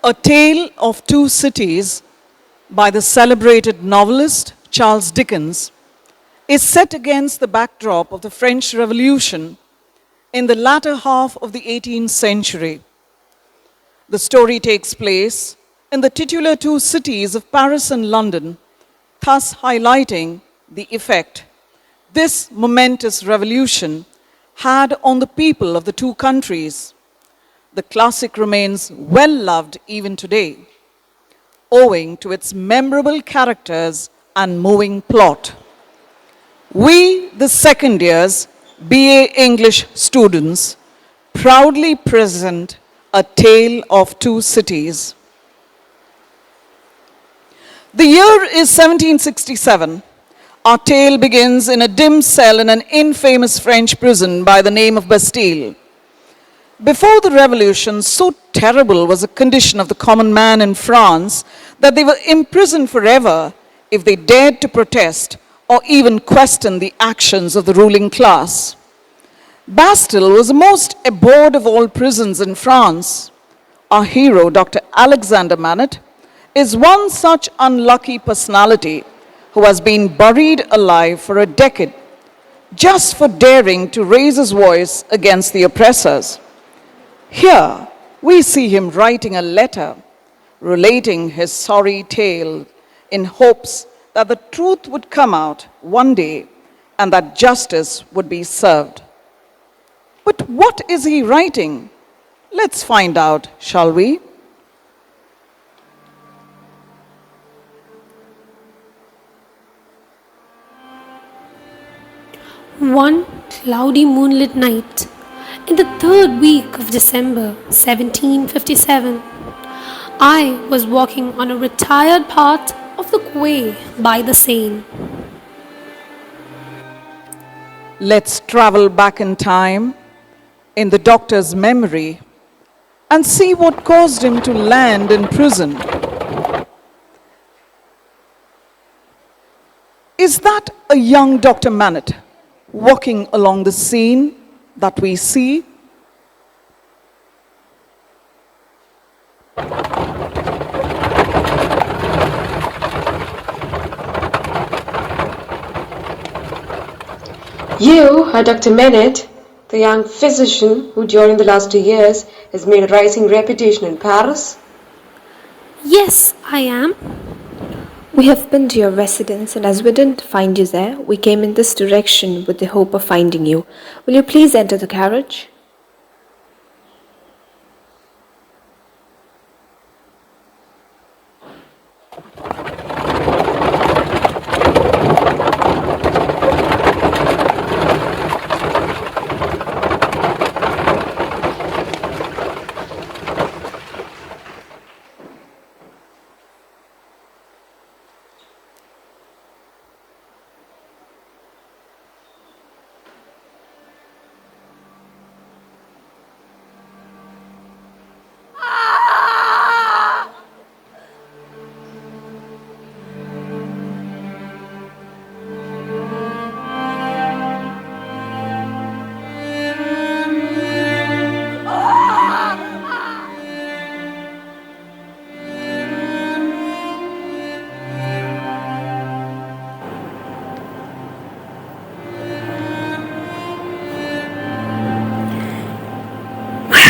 A Tale of Two Cities by the celebrated novelist Charles Dickens is set against the backdrop of the French Revolution in the latter half of the 18th century. The story takes place in the titular two cities of Paris and London, thus highlighting the effect this momentous revolution had on the people of the two countries. The classic remains well loved even today, owing to its memorable characters and moving plot. We, the second years BA English students, proudly present A Tale of Two Cities. The year is 1767. Our tale begins in a dim cell in an infamous French prison by the name of Bastille. Before the revolution, so terrible was the condition of the common man in France that they were imprisoned forever if they dared to protest or even question the actions of the ruling class. Bastille was the most abhorred of all prisons in France. Our hero, Dr. Alexander Manet, is one such unlucky personality who has been buried alive for a decade just for daring to raise his voice against the oppressors. Here, we see him writing a letter relating his sorry tale in hopes that the truth would come out one day and that justice would be served. But what is he writing? Let's find out, shall we? One cloudy moonlit night in the third week of December 1757, I was walking on a retired part of the quay by the Seine. Let's travel back in time in the doctor's memory and see what caused him to land in prison. Is that a young Dr. Manet walking along the Seine that we see? You are Dr. Manet, the young physician who during the last 2 years has made a rising reputation in Paris? Yes, I am. We have been to your residence, and as we didn't find you there, we came in this direction with the hope of finding you. Will you please enter the carriage?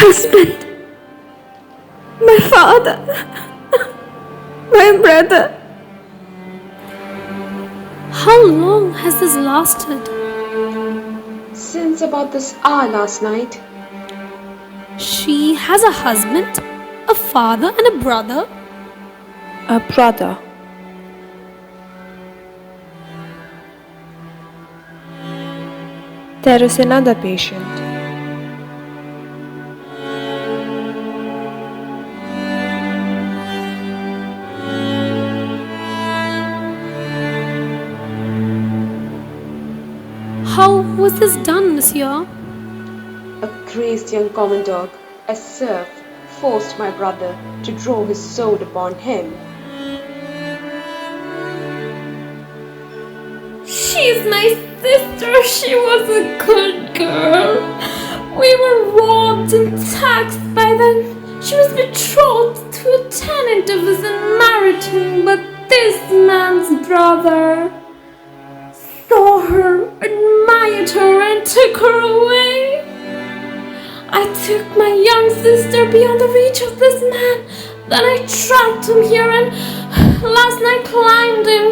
Husband, my father, my brother. How long has this lasted? Since about this hour last night. She has a husband, a father, and a brother. A brother. There is another patient. How was this done, monsieur? A crazed young commandant, a serf, forced my brother to draw his sword upon him. She's my sister. She was a good girl. We were robbed and taxed by them. She was betrothed to to a tenant of his and married him, but this man's brother saw her, admired her, and took her away. I took my young sister beyond the reach of this man. Then I tracked him here and last night climbed him.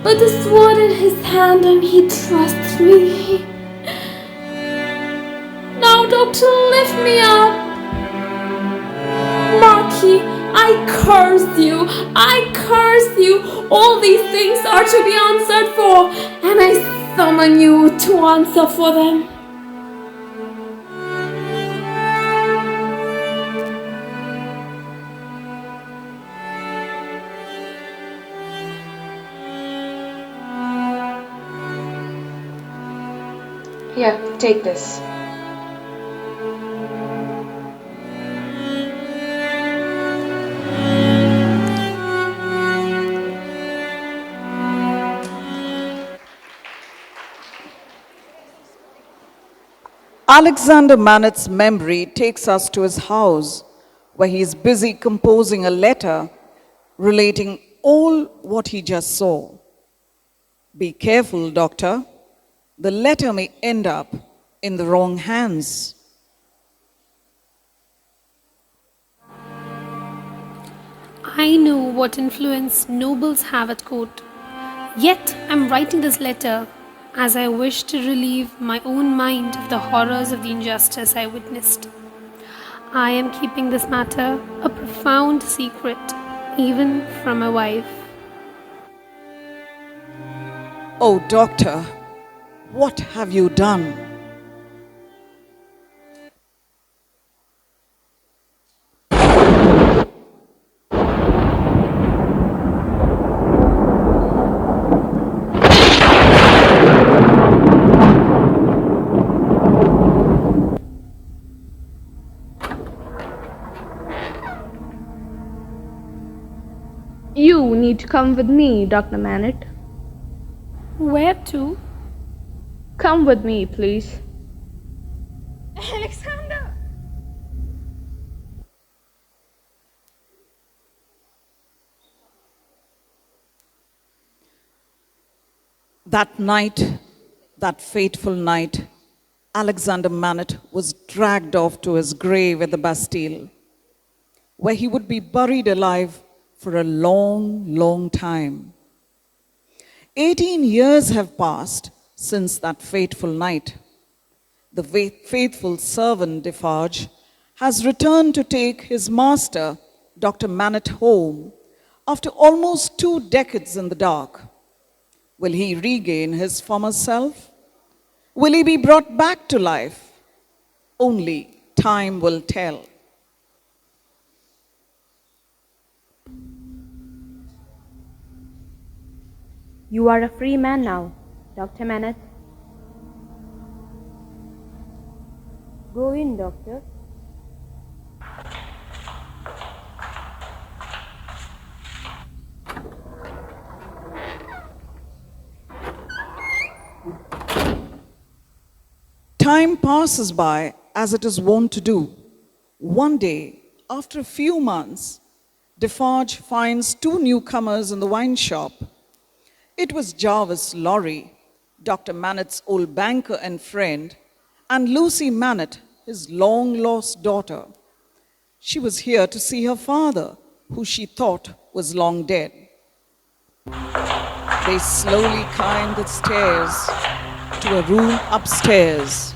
But the sword in his hand and he trusts me. Now, doctor, lift me up. Marquis, I curse you. I curse you. All these things are to be answered for, and I summon you to answer for them. Here, take this. Alexander Manet's memory takes us to his house, where he is busy composing a letter relating all what he just saw. Be careful, doctor. The letter may end up in the wrong hands. I know what influence nobles have at court. Yet I'm writing this letter as I wish to relieve my own mind of the horrors of the injustice I witnessed. I am keeping this matter a profound secret, even from my wife. Oh, doctor, what have you done? You need to come with me, Dr. Manet. Where to? Come with me, please. Alexander! That night, that fateful night, Alexander Manet was dragged off to his grave at the Bastille, where he would be buried alive for a long, long time. 18 years have passed since that fateful night. The faithful servant Defarge has returned to take his master, Dr. Manet, home after almost 2 decades in the dark. Will he regain his former self? Will he be brought back to life? Only time will tell. You are a free man now, Dr. Manet. Go in, doctor. Time passes by as it is wont to do. One day, after a few months, Defarge finds 2 newcomers in the wine shop. It was Jarvis Lorry, Dr. Manet's old banker and friend, and Lucy Manet, his long-lost daughter. She was here to see her father, who she thought was long dead. They slowly climbed the stairs to a room upstairs.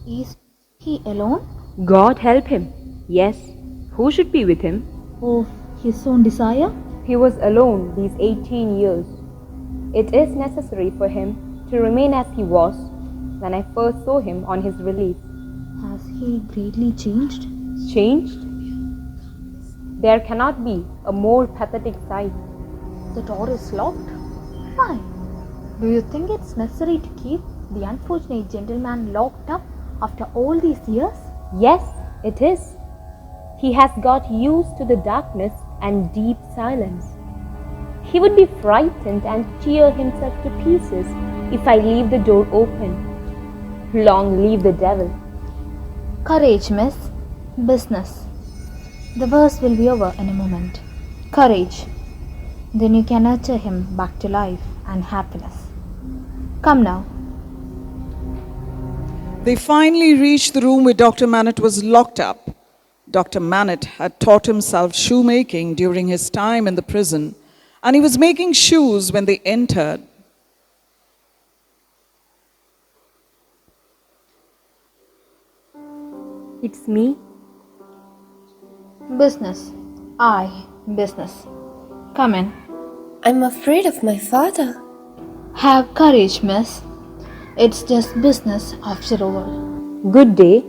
Is he alone? God help him. Yes. Who should be with him? Of his own desire? He was alone these 18 years. It is necessary for him to remain as he was when I first saw him on his release. Has he greatly changed? Changed? There cannot be a more pathetic sight. The door is locked? Why? Do you think it's necessary to keep the unfortunate gentleman locked up after all these years? Yes, it is. He has got used to the darkness and deep silence. He would be frightened and tear himself to pieces if I leave the door open. Long live the devil. Courage, miss. Business. The worst will be over in a moment. Courage. Then you can nurture him back to life and happiness. Come now. They finally reached the room where Dr. Manette was locked up. Dr. Manette had taught himself shoemaking during his time in the prison, and he was making shoes when they entered. It's me. Business. Business. Come in. I'm afraid of my father. Have courage, miss. It's just business after all. Good day.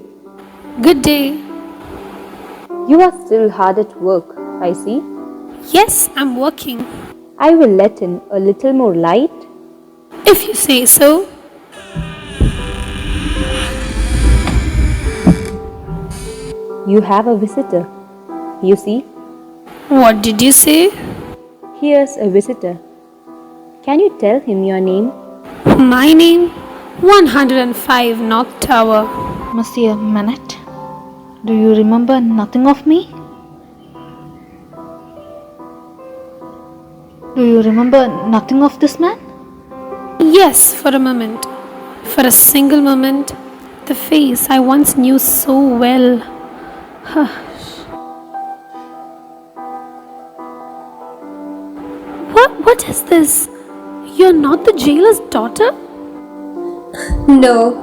Good day. You are still hard at work, I see. Yes, I'm working. I will let in a little more light. If you say so. You have a visitor. You see? What did you say? Here's a visitor. Can you tell him your name? My name? 105 North Tower. Monsieur Manette, do you remember nothing of me? Do you remember nothing of this man? Yes, for a moment. For a single moment. The face I once knew so well. What is this? You're not the jailer's daughter? No,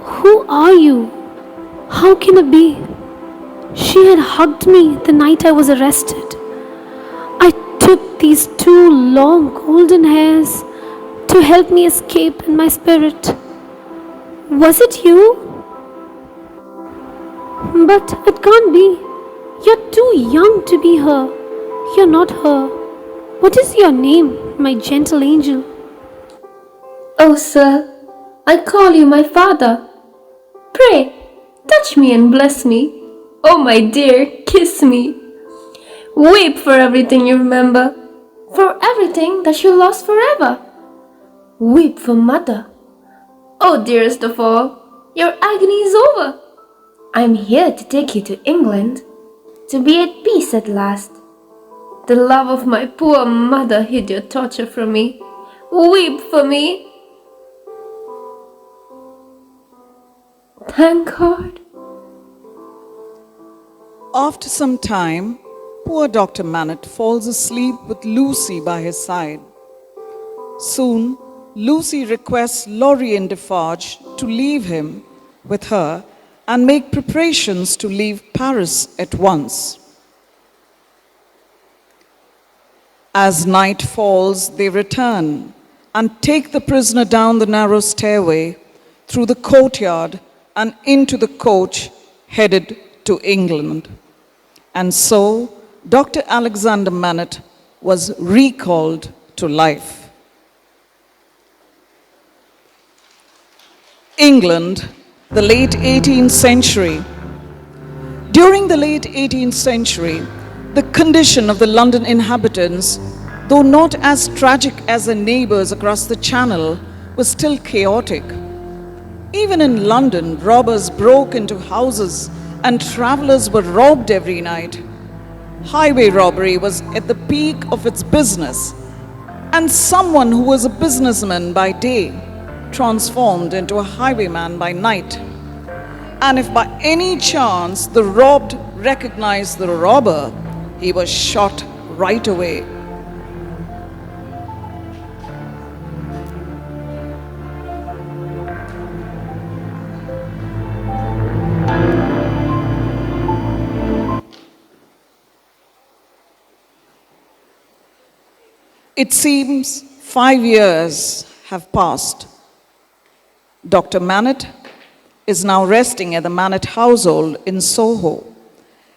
Who are you? How can it be? She had hugged me the night I was arrested. I took these two long golden hairs to help me escape in my spirit. Was it you? But it can't be. You're too young to be her. You're not her. What is your name, my gentle angel? oh sir, I call you my father. Pray, touch me and bless me. Oh my dear, kiss me. Weep for everything you remember, for everything that you lost forever. Weep for mother. Oh dearest of all, your agony is over. I'm here to take you to England, to be at peace at last. The love of my poor mother hid your torture from me. Weep for me. Thank God. After some time, poor Dr. Manette falls asleep with Lucy by his side. Soon, Lucy requests Lorien Defarge to leave him with her and make preparations to leave Paris at once. As night falls, they return and take the prisoner down the narrow stairway, through the courtyard, and into the coach headed to England. And so, Dr. Alexander Manette was recalled to life. England, the late 18th century. During the late 18th century, the condition of the London inhabitants, though not as tragic as their neighbors across the Channel, was still chaotic. Even in London, robbers broke into houses and travelers were robbed every night. Highway robbery was at the peak of its business, and someone who was a businessman by day transformed into a highwayman by night. And if by any chance the robbed recognized the robber, he was shot right away. It seems 5 years have passed. Dr. Manette is now resting at the Manette household in Soho.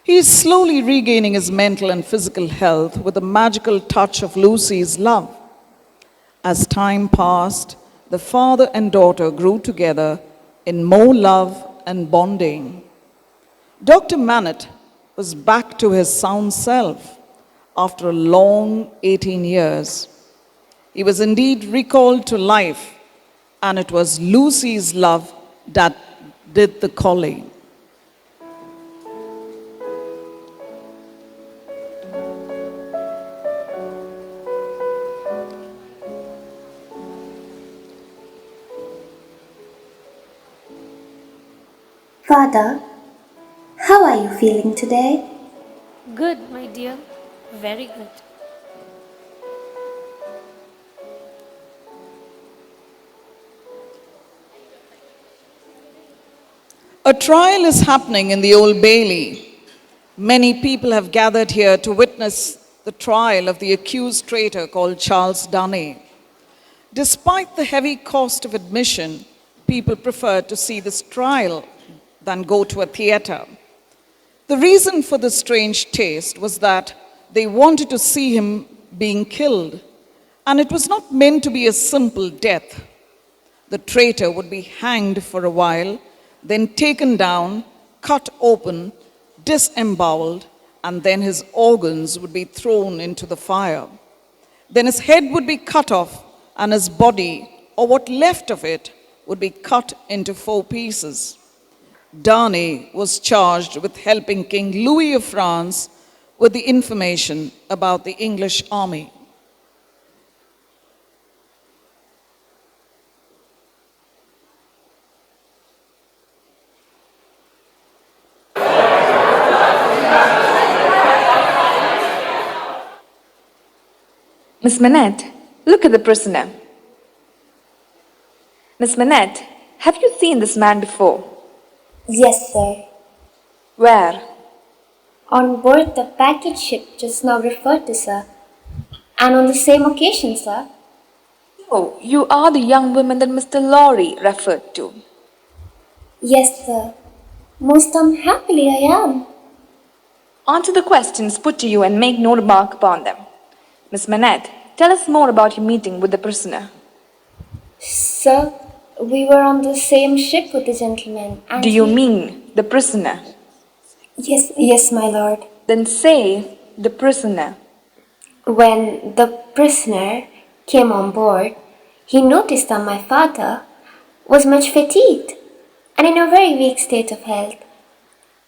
He is slowly regaining his mental and physical health with the magical touch of Lucy's love. As time passed, the father and daughter grew together in more love and bonding. Dr. Manette was back to his sound self after a long 18 years. He was indeed recalled to life, and it was Lucy's love that did the calling. Father, how are you feeling today? Good, my dear. Very good. A trial is happening in the Old Bailey. Many people have gathered here to witness the trial of the accused traitor called Charles Darnay. Despite the heavy cost of admission, people prefer to see this trial than go to a theater. The reason for this strange taste was that they wanted to see him being killed, and it was not meant to be a simple death. The traitor would be hanged for a while, then taken down, cut open, disemboweled, and then his organs would be thrown into the fire. Then his head would be cut off, and his body, or what left of it, would be cut into 4 pieces. Darnay was charged with helping King Louis of France with the information about the English army. Miss Manette, look at the prisoner. Miss Manette, have you seen this man before? Yes, sir. Where? On board the packet ship just now referred to, sir. And on the same occasion, sir. Oh, you are the young woman that Mr. Lorry referred to. Yes, sir. Most unhappily I am. Answer the questions put to you and make no remark upon them. Miss Manette, tell us more about your meeting with the prisoner. Sir, we were on the same ship with the gentleman and Do you mean the prisoner? Yes, my lord. Then say the prisoner. When the prisoner came on board, he noticed that my father was much fatigued and in a very weak state of health.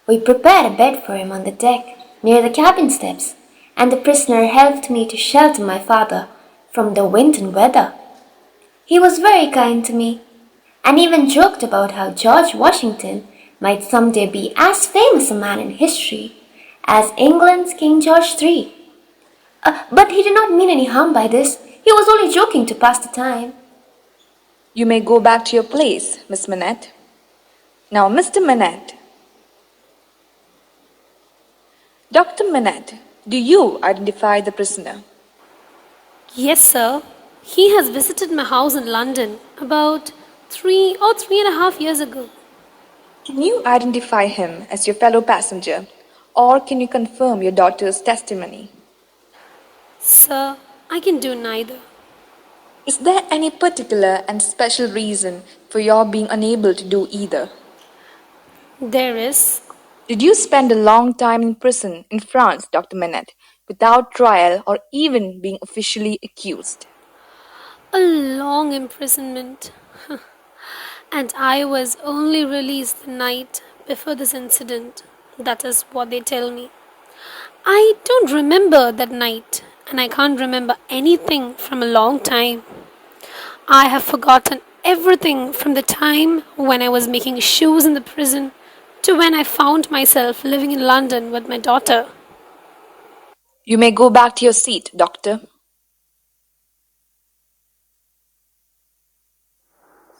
We prepared a bed for him on the deck near the cabin steps, and the prisoner helped me to shelter my father from the wind and weather. He was very kind to me, and even joked about how George Washington might someday be as famous a man in history as England's King George III. But he did not mean any harm by this. He was only joking to pass the time. You may go back to your place, Miss Manette. Now, Mr. Manette. Dr. Manette, do you identify the prisoner? Yes, sir. He has visited my house in London about 3.5 years ago. Can you identify him as your fellow passenger, or can you confirm your daughter's testimony? Sir, I can do neither. Is there any particular and special reason for your being unable to do either? There is. Did you spend a long time in prison in France, Dr. Manette, without trial or even being officially accused? A long imprisonment. And I was only released the night before this incident. That is what they tell me. I don't remember that night, and I can't remember anything from a long time. I have forgotten everything from the time when I was making shoes in the prison to when I found myself living in London with my daughter. You may go back to your seat, Doctor.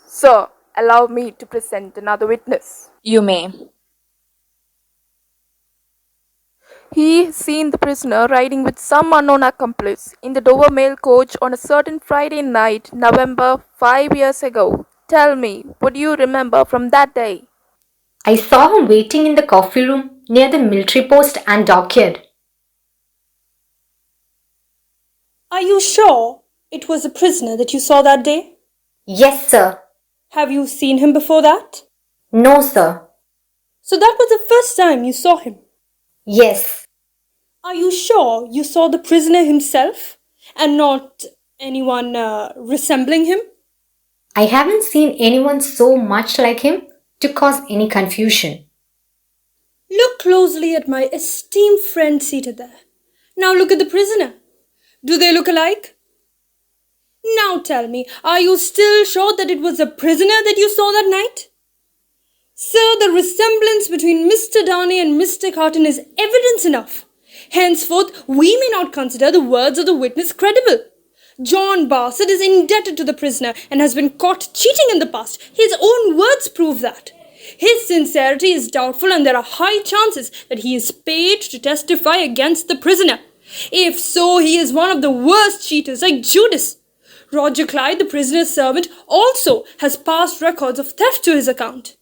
Sir, allow me to present another witness. You may. He has seen the prisoner riding with some unknown accomplice in the Dover mail coach on a certain Friday night, November 5 years ago. Tell me, what do you remember from that day? I saw him waiting in the coffee room near the military post and dockyard. Are you sure it was a prisoner that you saw that day? Yes, sir. Have you seen him before that? No, sir. So that was the first time you saw him? Yes. Are you sure you saw the prisoner himself and not anyone resembling him? I haven't seen anyone so much like him to cause any confusion. Look closely at my esteemed friend seated there. Now look at the prisoner. Do they look alike? Now tell me, are you still sure that it was a prisoner that you saw that night? Sir, the resemblance between Mr. Darnay and Mr. Carton is evidence enough. Henceforth, we may not consider the words of the witness credible. John Bassett is indebted to the prisoner and has been caught cheating in the past. His own words prove that. His sincerity is doubtful and there are high chances that he is paid to testify against the prisoner. If so, he is one of the worst cheaters like Judas. Roger Clyde, the prisoner's servant, also has past records of theft to his account.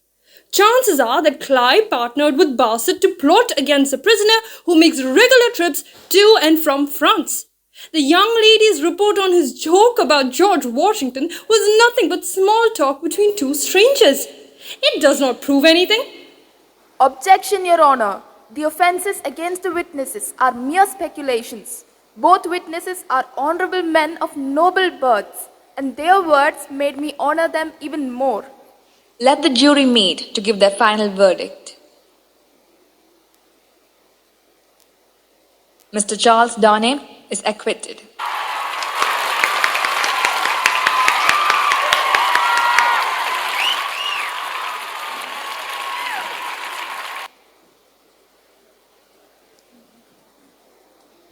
Chances are that Clyde partnered with Bassett to plot against the prisoner who makes regular trips to and from France. The young lady's report on his joke about George Washington was nothing but small talk between two strangers. It does not prove anything. Objection, Your Honor. The offences against the witnesses are mere speculations. Both witnesses are honourable men of noble births, and their words made me honour them even more. Let the jury meet to give their final verdict. Mr. Charles Darnay is acquitted.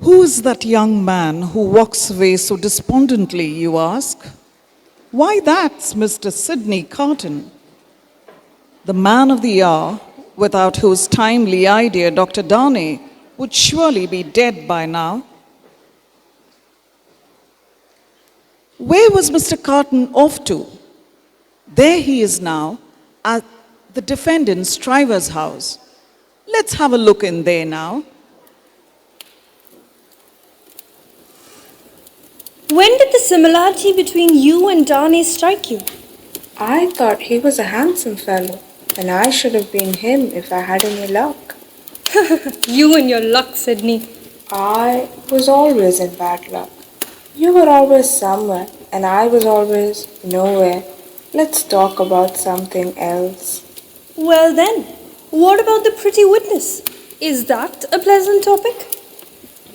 Who is that young man who walks away so despondently, you ask? Why, that's Mr. Sidney Carton, the man of the hour, without whose timely idea Dr. Darnay would surely be dead by now. Where was Mr. Carton off to? There he is now, at the defendant Stryver's house. Let's have a look in there now. When did the similarity between you and Darnay strike you? I thought he was a handsome fellow, and I should have been him if I had any luck. You and your luck, Sidney. I was always in bad luck. You were always somewhere, and I was always nowhere. Let's talk about something else. Well then, what about the pretty witness? Is that a pleasant topic?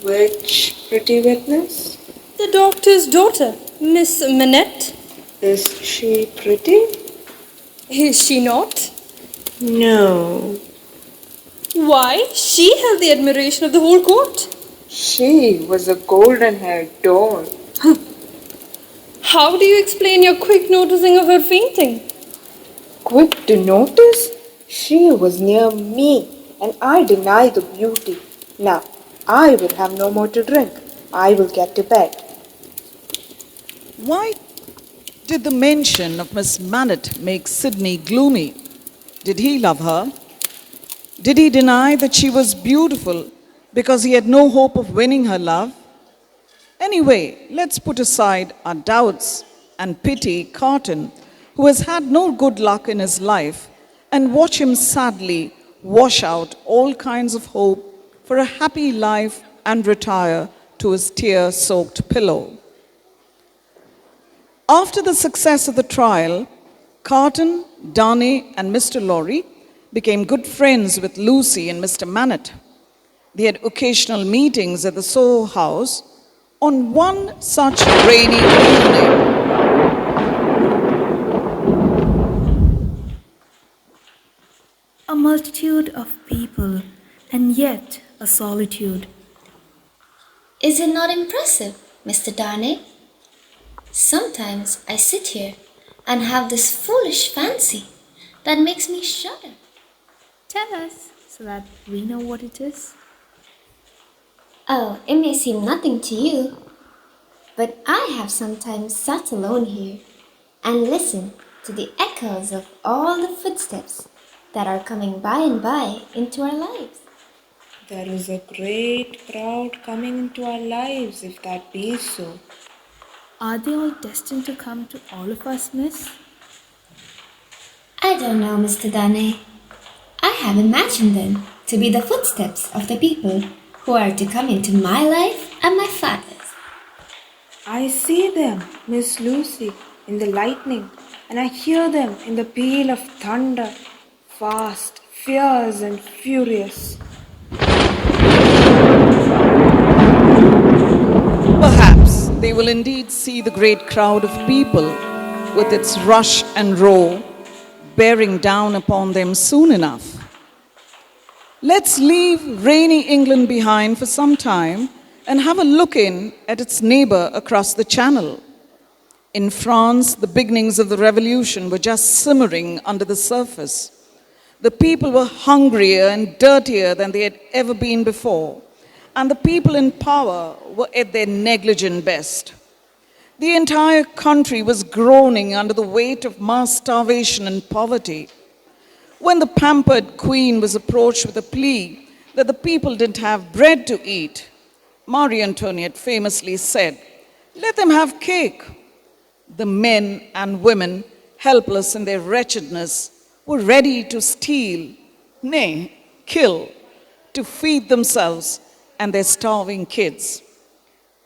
Which pretty witness? The doctor's daughter, Miss Manette. Is she pretty? Is she not? No. Why, she held the admiration of the whole court. She was a golden-haired doll. How do you explain your quick noticing of her fainting? Quick to notice? She was near me, and I deny the beauty. Now, I will have no more to drink. I will get to bed. Why did the mention of Miss Manette make Sidney gloomy? Did he love her? Did he deny that she was beautiful because he had no hope of winning her love? Anyway, let's put aside our doubts and pity Carton, who has had no good luck in his life, and watch him sadly wash out all kinds of hope for a happy life and retire to his tear-soaked pillow. After the success of the trial, Carton, Darnay, and Mr. Lorry became good friends with Lucy and Mr. Manette. They had occasional meetings at the Soho House. On one such rainy evening, a multitude of people, and yet a solitude. Is it not impressive, Mr. Darnay? Sometimes I sit here and have this foolish fancy that makes me shudder. Tell us so that we know what it is. Oh, it may seem nothing to you, but I have sometimes sat alone here and listened to the echoes of all the footsteps that are coming by and by into our lives. There is a great crowd coming into our lives, if that be so. Are they all destined to come to all of us, miss? I don't know, Mr. Darnay. I have imagined them to be the footsteps of the people who are to come into my life and my father's. I see them, Miss Lucy, in the lightning, and I hear them in the peal of thunder, fast, fierce, and furious. perhaps they will indeed see the great crowd of people with its rush and roar, bearing down upon them soon enough. Let's leave rainy England behind for some time and have a look in at its neighbor across the channel. In France, the beginnings of the revolution were just simmering under the surface. The people were hungrier and dirtier than they had ever been before, and the people in power were at their negligent best. The entire country was groaning under the weight of mass starvation and poverty. When the pampered queen was approached with a plea that the people didn't have bread to eat, Marie Antoinette famously said, "Let them have cake." The men and women, helpless in their wretchedness, were ready to steal, nay, kill, to feed themselves and their starving kids.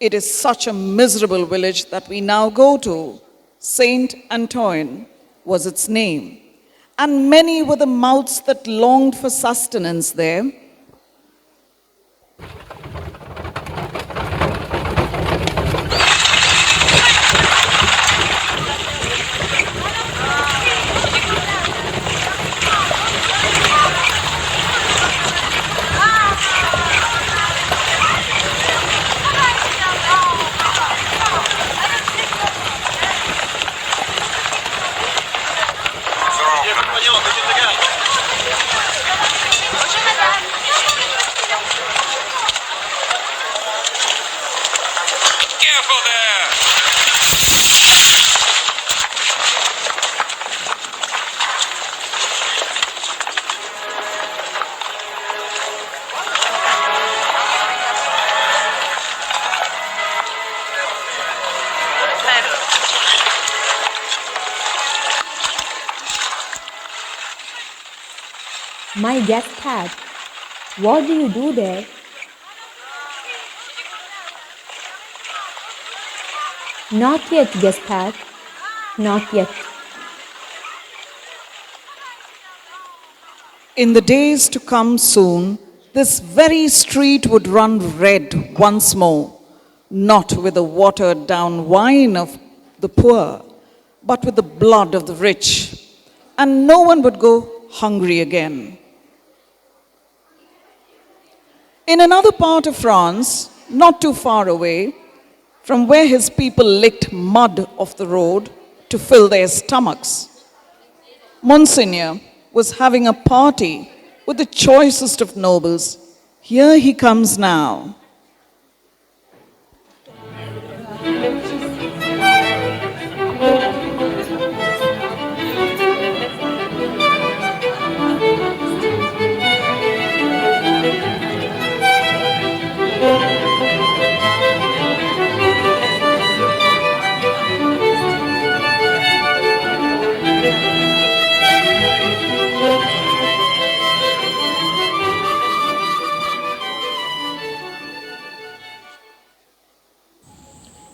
It is such a miserable village that we now go to. Saint Antoine was its name, and many were the mouths that longed for sustenance there. My guest hat. What do you do there? Not yet, guest hat. Not yet. In the days to come soon, this very street would run red once more, not with the watered down wine of the poor, but with the blood of the rich, and no one would go hungry again. In another part of France, not too far away, from where his people licked mud off the road to fill their stomachs, Monsignor was having a party with the choicest of nobles. Here he comes now.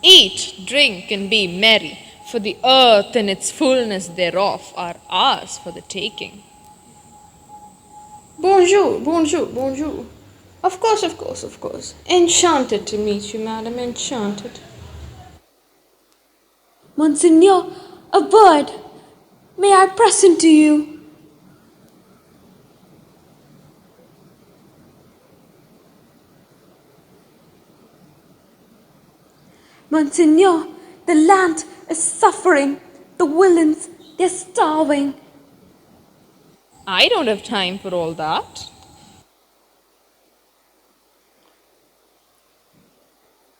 Eat, drink, and be merry, for the earth and its fullness thereof are ours for the taking. Bonjour, bonjour, bonjour. Of course, of course, of course. Enchanted to meet you, madam, enchanted. Monseigneur, a bird. May I present to you? Monseigneur, the land is suffering. The villains, they're starving. I don't have time for all that.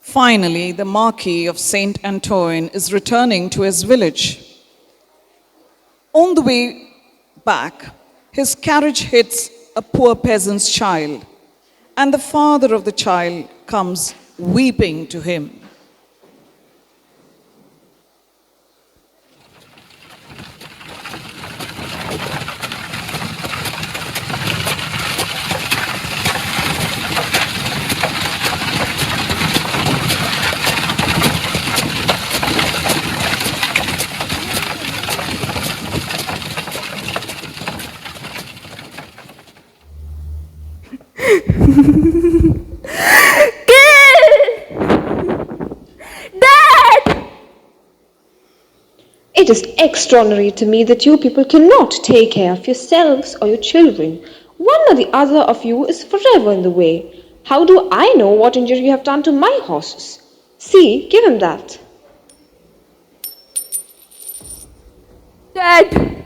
Finally, the Marquis of Saint Antoine is returning to his village. On the way back, his carriage hits a poor peasant's child, and the father of the child comes weeping to him. It is extraordinary to me that you people cannot take care of yourselves or your children. One or the other of you is forever in the way. How do I know what injury you have done to my horses? See, give him that. Dad!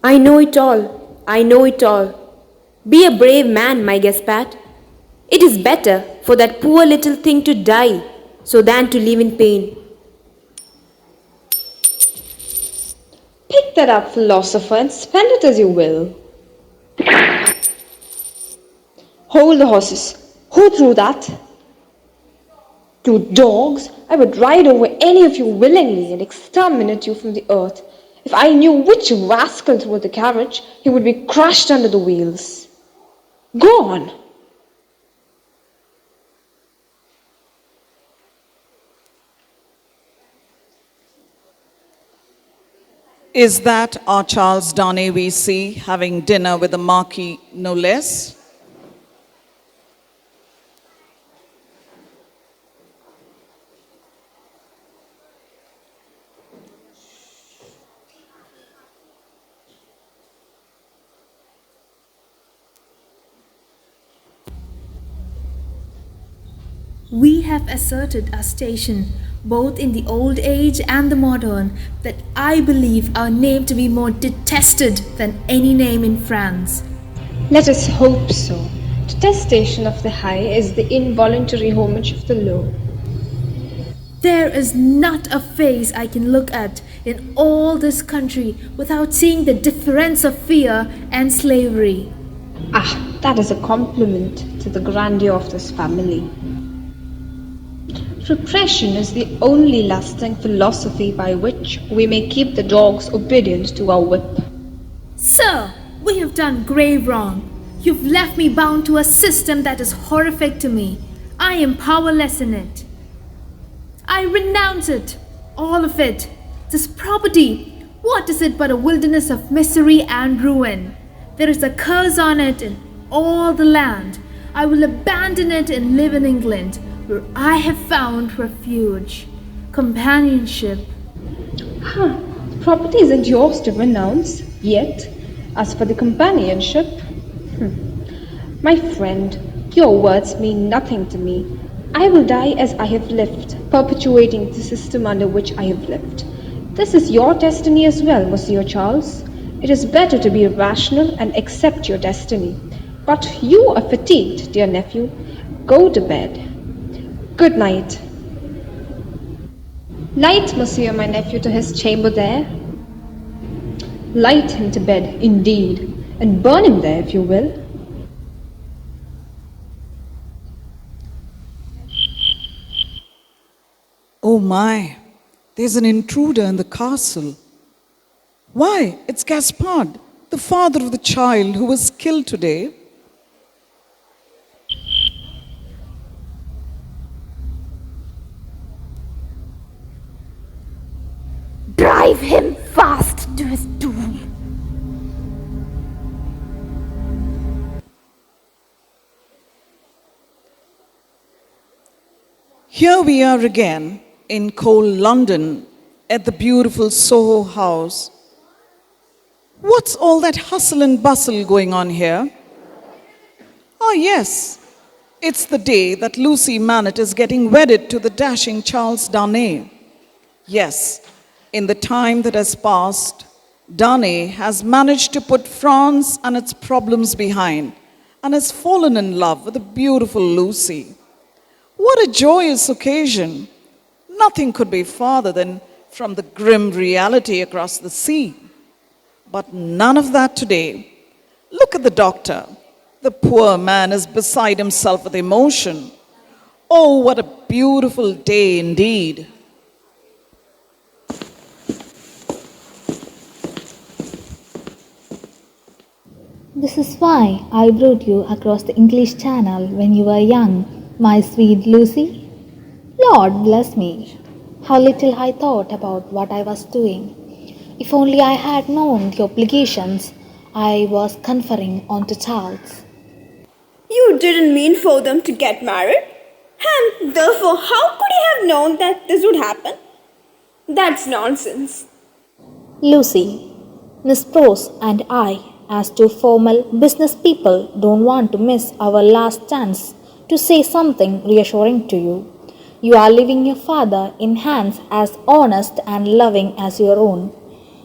I know it all. I know it all. Be a brave man, my Gaspard. It is better for that poor little thing to die so than to live in pain. Pick that up, philosopher, and spend it as you will. Hold the horses. Who threw that? You dogs! I would ride over any of you willingly and exterminate you from the earth. If I knew which rascal threw the carriage, he would be crushed under the wheels. Go on! Is that our Charles Darnay we see having dinner with the Marquis, no less? We have asserted our station, both in the old age and the modern, that I believe our name to be more detested than any name in France. Let us hope so. Detestation of the high is the involuntary homage of the low. There is not a face I can look at in all this country without seeing the difference of fear and slavery. Ah, that is a compliment to the grandeur of this family. Repression is the only lasting philosophy by which we may keep the dogs obedient to our whip. Sir, we have done grave wrong. You've left me bound to a system that is horrific to me. I am powerless in it. I renounce it, all of it. This property, what is it but a wilderness of misery and ruin? There is a curse on it in all the land. I will abandon it and live in England, where I have found refuge, companionship. The property isn't yours to renounce, yet, as for the companionship, my friend, your words mean nothing to me. I will die as I have lived, perpetuating the system under which I have lived. This is your destiny as well, Monsieur Charles. It is better to be rational and accept your destiny. But you are fatigued, dear nephew. Go to bed. Good night. Light Monsieur, my nephew, to his chamber there. Light him to bed, indeed, and burn him there, if you will. Oh my, there's an intruder in the castle. Why, it's Gaspard, the father of the child who was killed today. Drive him fast to his doom. Here we are again in cold London at the beautiful Soho House. What's all that hustle and bustle going on here? Oh yes, it's the day that Lucy Manet is getting wedded to the dashing Charles Darnay. Yes, in the time that has passed, Darnay has managed to put France and its problems behind and has fallen in love with the beautiful Lucy. What a joyous occasion! Nothing could be farther than from the grim reality across the sea. But none of that today. Look at the doctor. The poor man is beside himself with emotion. Oh, what a beautiful day indeed. This is why I brought you across the English Channel when you were young, my sweet Lucy. Lord bless me, how little I thought about what I was doing. If only I had known the obligations I was conferring onto Charles. You didn't mean for them to get married, and therefore, how could he have known that this would happen? That's nonsense. Lucy, Miss Prose and I, as two formal business people, don't want to miss our last chance to say something reassuring to you. You are leaving your father in hands as honest and loving as your own.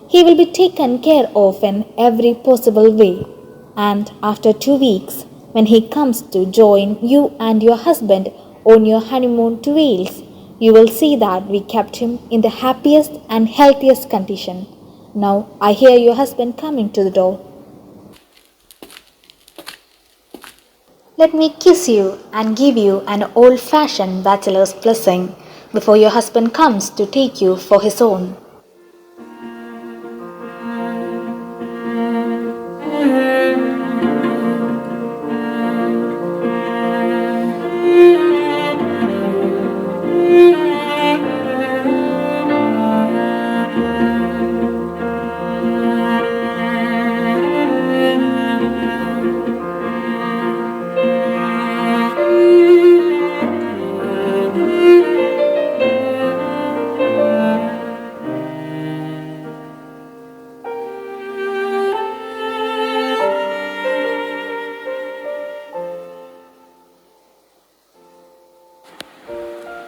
He will be taken care of in every possible way. And after 2 weeks, when he comes to join you and your husband on your honeymoon to Wales, you will see that we kept him in the happiest and healthiest condition. Now I hear your husband coming to the door. Let me kiss you and give you an old-fashioned bachelor's blessing before your husband comes to take you for his own.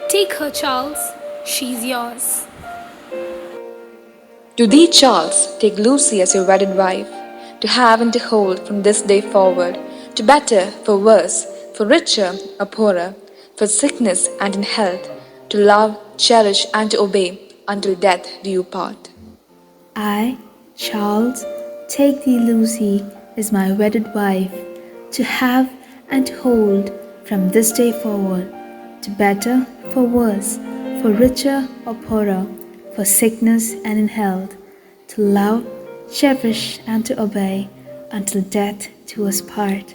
Take her, Charles. She's yours. To thee, Charles, take Lucy as your wedded wife, to have and to hold from this day forward, to better, for worse, for richer or poorer, for sickness and in health, to love, cherish, and to obey, until death do you part. I, Charles, take thee, Lucy, as my wedded wife, to have and to hold from this day forward, to better, for worse, for richer or poorer, for sickness and in health, to love, cherish, and to obey, until death do us part.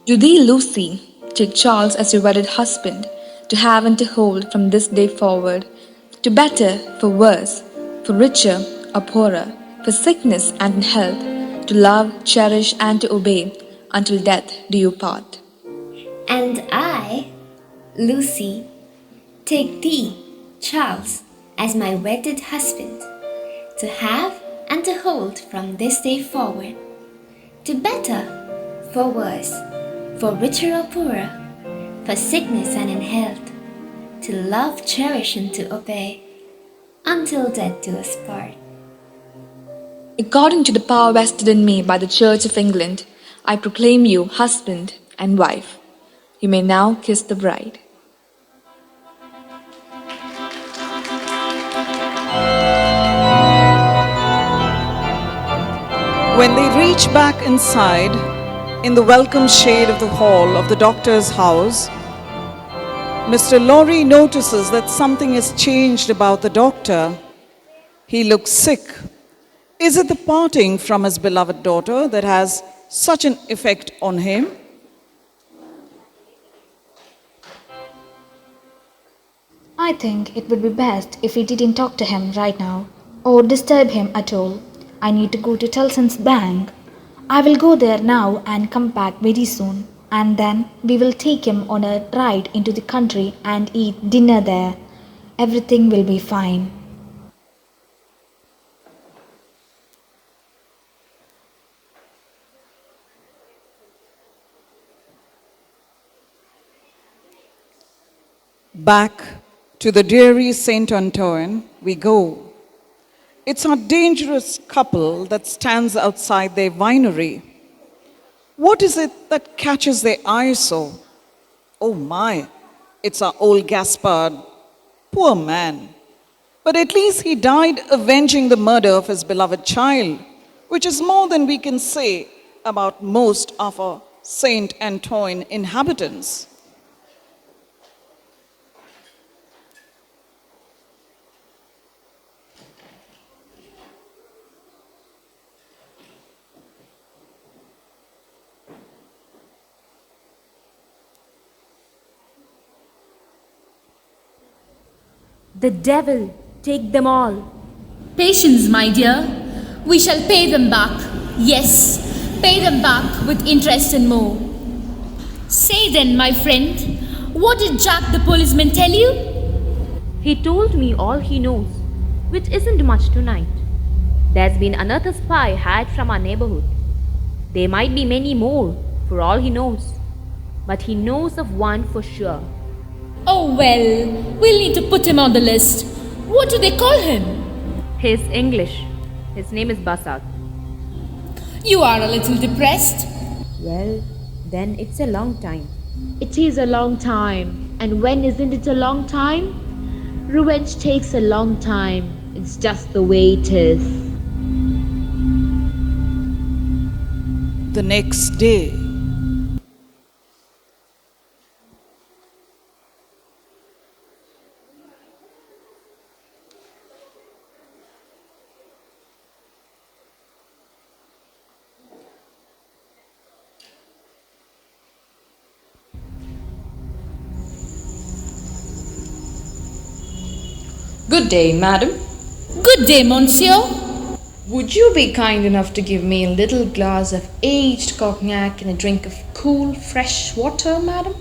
To thee, Lucy, take Charles as your wedded husband, to have and to hold from this day forward, to better, for worse, for richer or poorer, for sickness and in health, to love, cherish, and to obey, until death do you part. And I, Lucy, take thee, Charles, as my wedded husband, to have and to hold from this day forward, to better, for worse, for richer or poorer, for sickness and in health, to love, cherish, and to obey, until death do us part. According to the power vested in me by the Church of England, I proclaim you husband and wife. You may now kiss the bride. When they reach back inside, in the welcome shade of the hall of the doctor's house, Mr. Lorry notices that something has changed about the doctor. He looks sick. Is it the parting from his beloved daughter that has such an effect on him? I think it would be best if we didn't talk to him right now or disturb him at all. I need to go to Tellson's bank. I will go there now and come back very soon, and then we will take him on a ride into the country and eat dinner there. Everything will be fine. Back to the dreary Saint Antoine we go. It's our dangerous couple that stands outside their winery. What is it that catches their eye so? Oh my, it's our old Gaspard. Poor man. But at least he died avenging the murder of his beloved child, which is more than we can say about most of our Saint Antoine inhabitants. The devil take them all. Patience, my dear. We shall pay them back. Yes, pay them back with interest and more. Say then, my friend, what did Jack the policeman tell you? He told me all he knows, which isn't much tonight. There's been another spy hired from our neighborhood. There might be many more, for all he knows. But he knows of one for sure. Oh well, we'll need to put him on the list. What do they call him? He's English. His name is Basat. You are a little depressed. Well, then it's a long time. It is a long time. And when isn't it a long time? Revenge takes a long time. It's just the way it is. The next day. Good day, madam. Good day, monsieur. Would you be kind enough to give me a little glass of aged cognac and a drink of cool, fresh water, madam?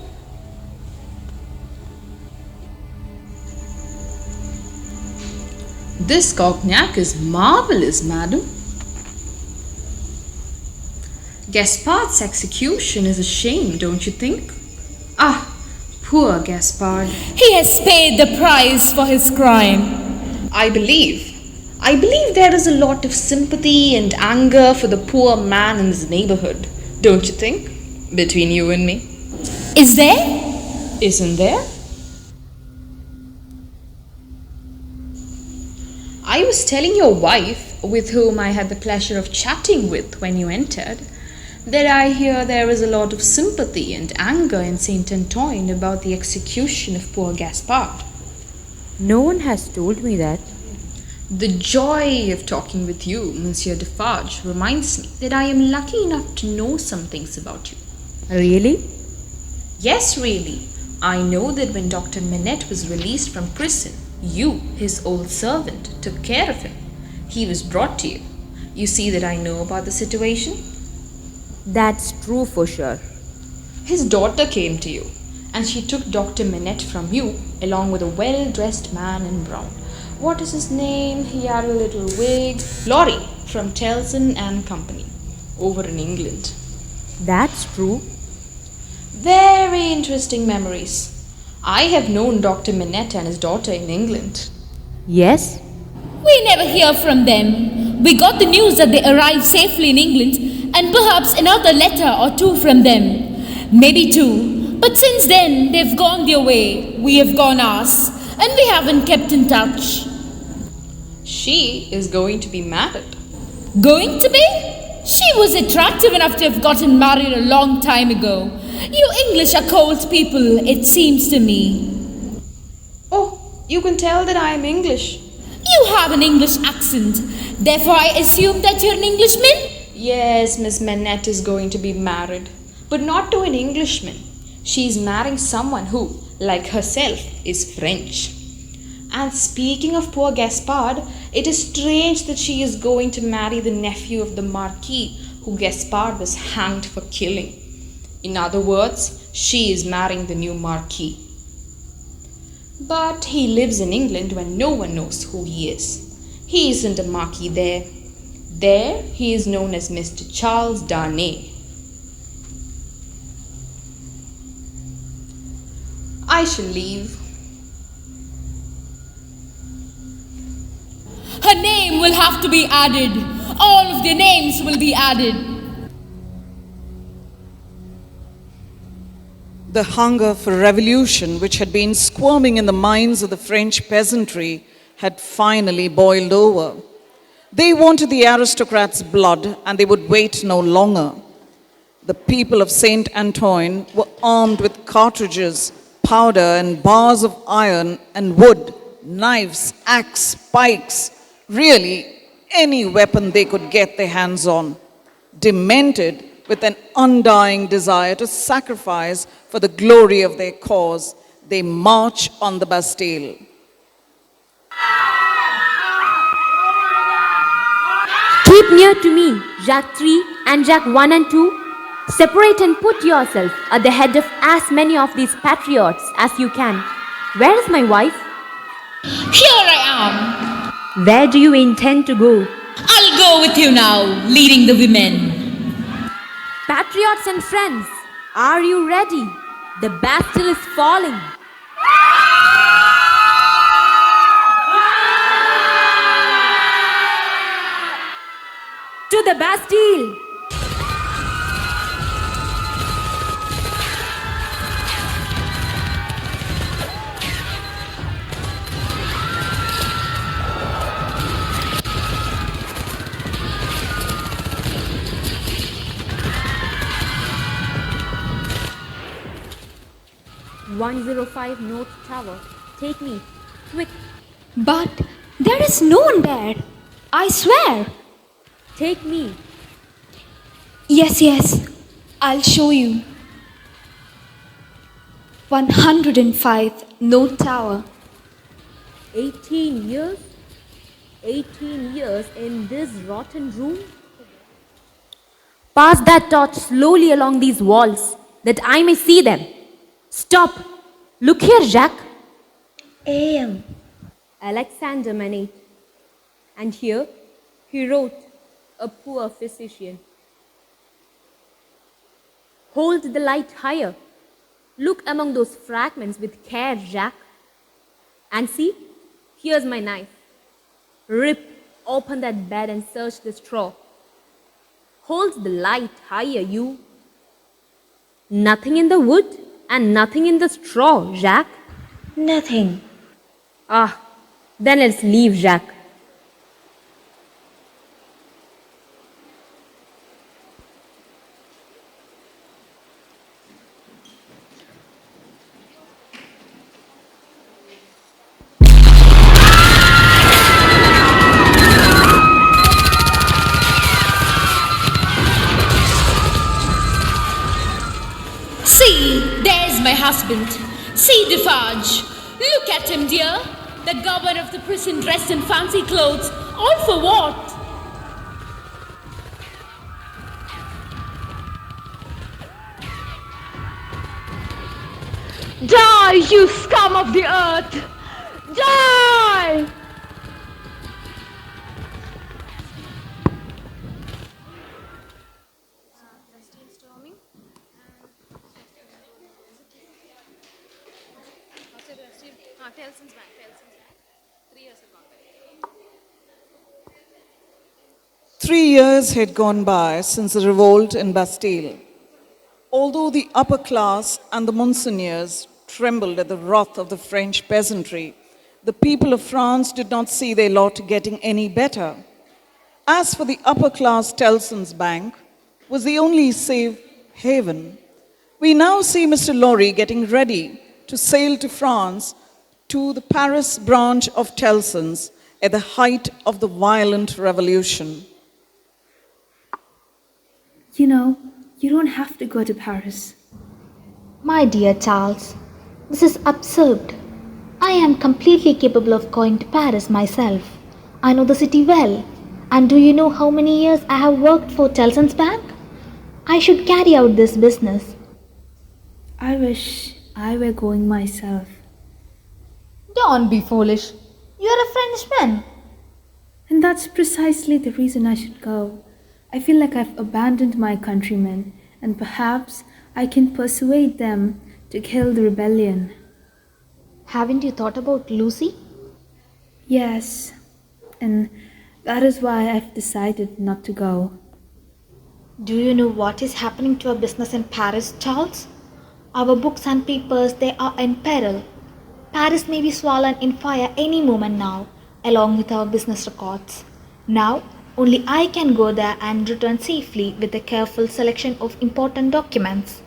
This cognac is marvelous, madam. Gaspard's execution is a shame, don't you think? Ah, poor Gaspard. He has paid the price for his crime. I believe there is a lot of sympathy and anger for the poor man in his neighborhood, don't you think? Between you and me. Is there? Isn't there? I was telling your wife, with whom I had the pleasure of chatting with when you entered, that I hear there is a lot of sympathy and anger in Saint Antoine about the execution of poor Gaspard. No one has told me that. The joy of talking with you, Monsieur Defarge, reminds me that I am lucky enough to know some things about you. Really? Yes, really. I know that when Dr. Minette was released from prison, you, his old servant, took care of him. He was brought to you. You see that I know about the situation? That's true for sure. His daughter came to you, and she took Dr. Minette from you, along with a well-dressed man in brown. What is his name? He had a little wig. Laurie, from Telson and Company, over in England. That's true. Very interesting memories. I have known Dr. Minette and his daughter in England. Yes? We never hear from them. We got the news that they arrived safely in England and perhaps another letter or two from them. Maybe two. But since then, they've gone their way. We have gone ours. And we haven't kept in touch. She is going to be married. Going to be? She was attractive enough to have gotten married a long time ago. You English are cold people, it seems to me. Oh, you can tell that I am English. You have an English accent. Therefore, I assume that you're an Englishman? Yes, Miss Minette is going to be married. But not to an Englishman. She is marrying someone who, like herself, is French. And speaking of poor Gaspard, it is strange that she is going to marry the nephew of the Marquis, who Gaspard was hanged for killing. In other words, she is marrying the new Marquis. But he lives in England when no one knows who he is. He isn't a Marquis there. There, he is known as Mr. Charles Darnay. I shall leave. Her name will have to be added. All of their names will be added. The hunger for revolution, which had been squirming in the minds of the French peasantry, had finally boiled over. They wanted the aristocrats' blood, and they would wait no longer. The people of Saint Antoine were armed with cartridges, powder, and bars of iron and wood, knives, axe, pikes, really any weapon they could get their hands on, demented with an undying desire to sacrifice for the glory of their cause. They march on the Bastille. Keep near to me, Jacques 3 and Jacques 1 and 2. Separate and put yourself at the head of as many of these patriots as you can. Where is my wife? Here I am. Where do you intend to go? I'll go with you now, leading the women. Patriots and friends, are you ready? The Bastille is falling. To the Bastille! "105 North Tower. Take me. Quick. But there is no one there. I swear. Take me." Yes, I'll show you. 105 North Tower. 18 years? 18 years in this rotten room? Pass that torch slowly along these walls, that I may see them. Stop! Look here, Jacques. AM. Alexander Manet. And here he wrote, "A poor physician." Hold the light higher. Look among those fragments with care, Jacques. And see, here's my knife. Rip open that bed and search the straw. Hold the light higher, you. Nothing in the wood and nothing in the straw, Jacques. Nothing. Ah, then let's leave, Jacques. See, there's my husband. See, Defarge. Look at him, dear. The governor of the prison dressed in fancy clothes. All for what? Die, you scum of the earth! Die! Three years had gone by since the revolt in Bastille. Although the upper class and the Monseigneurs trembled at the wrath of the French peasantry, the people of France did not see their lot getting any better. As for the upper class, Tellson's Bank was the only safe haven. We now see Mr. Lorry getting ready to sail to France to the Paris branch of Tellson's at the height of the violent revolution. You know, you don't have to go to Paris. My dear Charles, this is absurd. I am completely capable of going to Paris myself. I know the city well. And do you know how many years I have worked for Tellson's Bank? I should carry out this business. I wish I were going myself. Don't be foolish. You are a Frenchman. And that's precisely the reason I should go. I feel like I've abandoned my countrymen, and perhaps I can persuade them to kill the rebellion. Haven't you thought about Lucy? Yes, and that is why I've decided not to go. Do you know what is happening to our business in Paris, Charles? Our books and papers, they are in peril. Paris may be swallowed in fire any moment now, along with our business records. Now, only I can go there and return safely with a careful selection of important documents.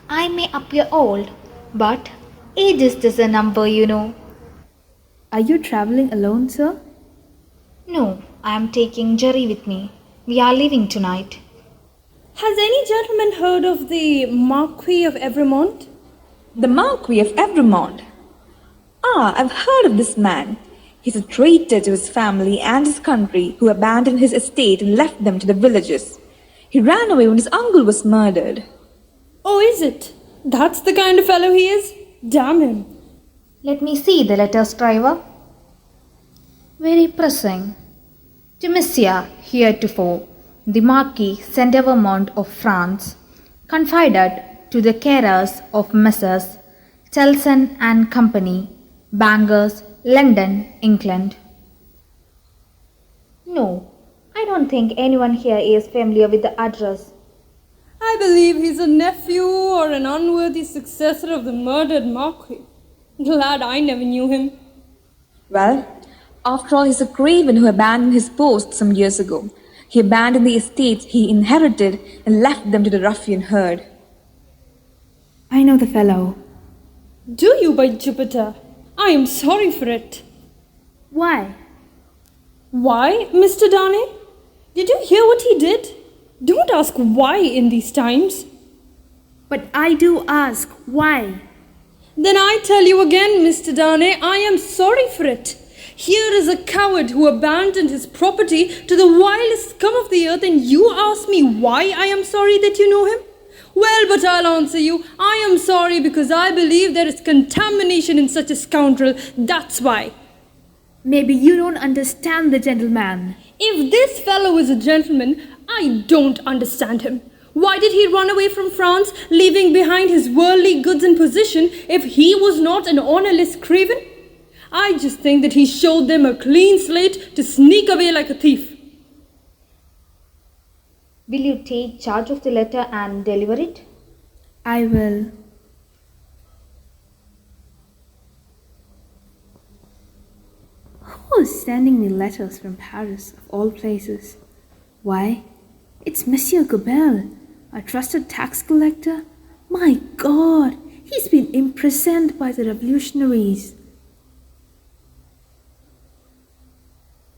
I may appear old, but age is just a number, you know. Are you traveling alone, sir? No, I am taking Jerry with me. We are leaving tonight. Has any gentleman heard of the Marquis of Evremont? The Marquis of Evremont? Ah, I've heard of this man. He's a traitor to his family and his country who abandoned his estate and left them to the villages. He ran away when his uncle was murdered. Oh, is it? That's the kind of fellow he is? Damn him. Let me see the letters, driver. Very pressing. To Monsieur heretofore, the Marquis Saint-Evremond of France, confided to the carers of Messrs. Telson and Company, Bangers, London, England. No, I don't think anyone here is familiar with the address. I believe he's a nephew or an unworthy successor of the murdered Marquis. Glad I never knew him. Well, after all, he's a craven who abandoned his post some years ago. He abandoned the estates he inherited and left them to the ruffian herd. I know the fellow. Do you, by Jupiter? I am sorry for it. Why? Why, Mr. Darnay? Did you hear what he did? Don't ask why in these times. But I do ask why. Then I tell you again, Mr. Darnay, I am sorry for it. Here is a coward who abandoned his property to the wildest scum of the earth, and you ask me why I am sorry that you know him? Well, but I'll answer you. I am sorry because I believe there is contamination in such a scoundrel. That's why. Maybe you don't understand the gentleman. If this fellow is a gentleman, I don't understand him. Why did he run away from France, leaving behind his worldly goods and position, if he was not an honourless craven? I just think that he showed them a clean slate to sneak away like a thief. Will you take charge of the letter and deliver it? I will. Who is sending me letters from Paris, of all places? Why, it's Monsieur Gobel, a trusted tax collector. My God, he's been imprisoned by the revolutionaries.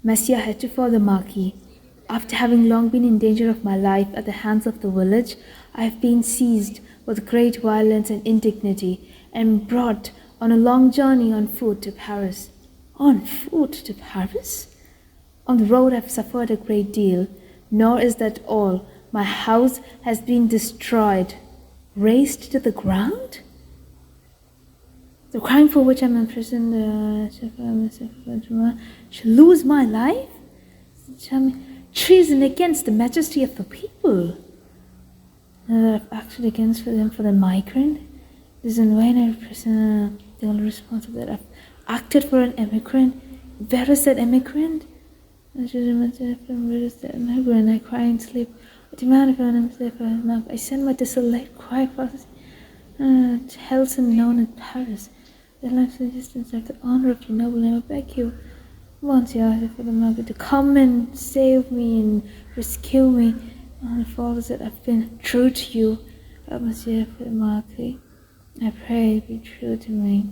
Monsieur heretofore the Marquis, after having long been in danger of my life at the hands of the village, I have been seized with great violence and indignity and brought on a long journey on foot to Paris. On foot to Paris? On the road I have suffered a great deal, nor is that all. My house has been destroyed, razed to the ground. The crime for which I am imprisoned shall lose my life? Treason against the majesty of the people. That I've acted against for them for the migrant. This is in vain I represent the only responsible that I've acted for an emigrant. Where is that emigrant? I should remember where is that emigrant? I cry in sleep. I demand if I'm safe for his mouth. I send my desolate cry across hell's unknown in Paris. The life's existence of the honor of your noble name. I beg you, Monsieur, for the market to come and save me and rescue me. On the fault that I've been true to you, Monsieur for the Marquis. I pray be true to me.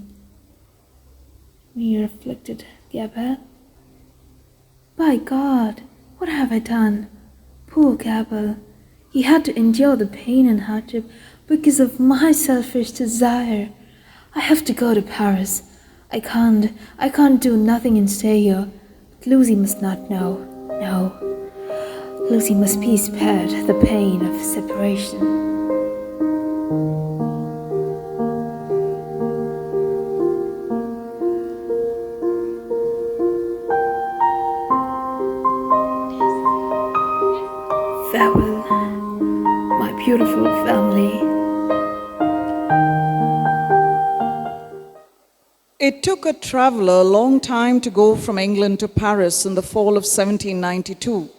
Me afflicted Gabelle. By God, what have I done? Poor Gabelle. He had to endure the pain and hardship because of my selfish desire. I have to go to Paris. I can't do nothing and stay here. But Lucy must not know. No. Lucy must be spared the pain of separation. Farewell, my beautiful family. It took a traveller a long time to go from England to Paris in the fall of 1792.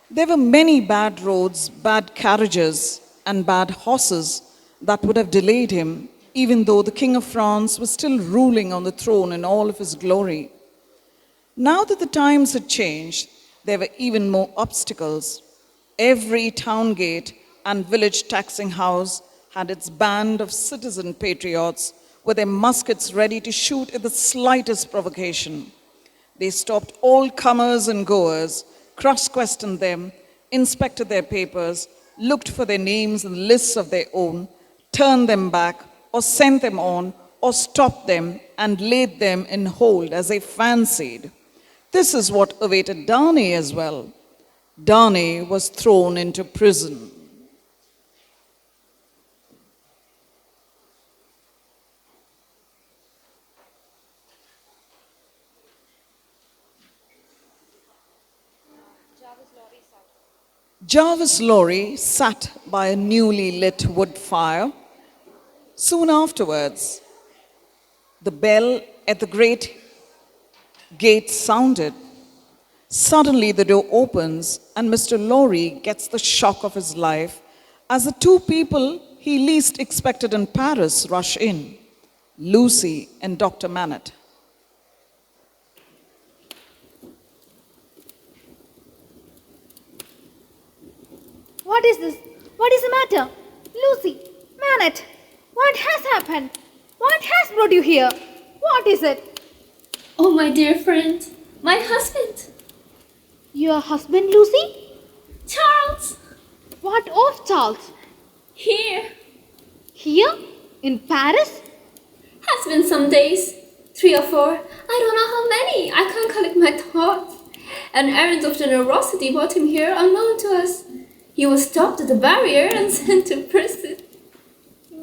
There were many bad roads, bad carriages, and bad horses that would have delayed him, even though the King of France was still ruling on the throne in all of his glory. Now that the times had changed, there were even more obstacles. Every town gate and village taxing house had its band of citizen patriots with their muskets ready to shoot at the slightest provocation. They stopped all comers and goers, cross-questioned them, inspected their papers, looked for their names in lists of their own, turned them back, or sent them on, or stopped them and laid them in hold as they fancied. This is what awaited Darnay as well. Darnay was thrown into prison. Jarvis Lorry sat by a newly lit wood fire. Soon afterwards, the bell at the great gate sounded. Suddenly, the door opens, and Mr. Lorry gets the shock of his life as the two people he least expected in Paris rush in, Lucy and Dr. Manette. What is this? What is the matter? Lucy, Manette, what has happened? What has brought you here? What is it? Oh, my dear friend, my husband. Your husband, Lucy? Charles. What of Charles? Here. Here? In Paris? Has been some days. 3 or 4. I don't know how many. I can't collect my thoughts. An errand of generosity brought him here unknown to us. He was stopped at the barrier and sent to prison.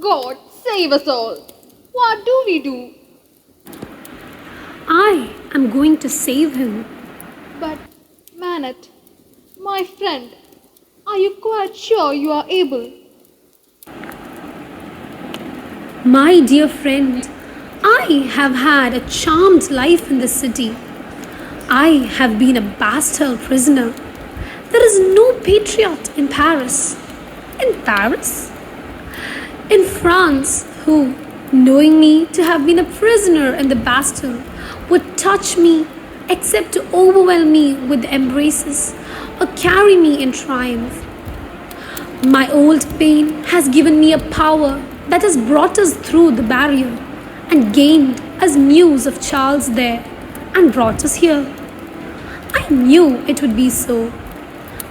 God, save us all. What do we do? I am going to save him. But, Manette, my friend, are you quite sure you are able? My dear friend, I have had a charmed life in this city. I have been a bastard prisoner. There is no patriot in Paris. In Paris? In France, who, knowing me to have been a prisoner in the Bastille, would touch me except to overwhelm me with embraces or carry me in triumph. My old pain has given me a power that has brought us through the barrier and gained us news of Charles there and brought us here. I knew it would be so.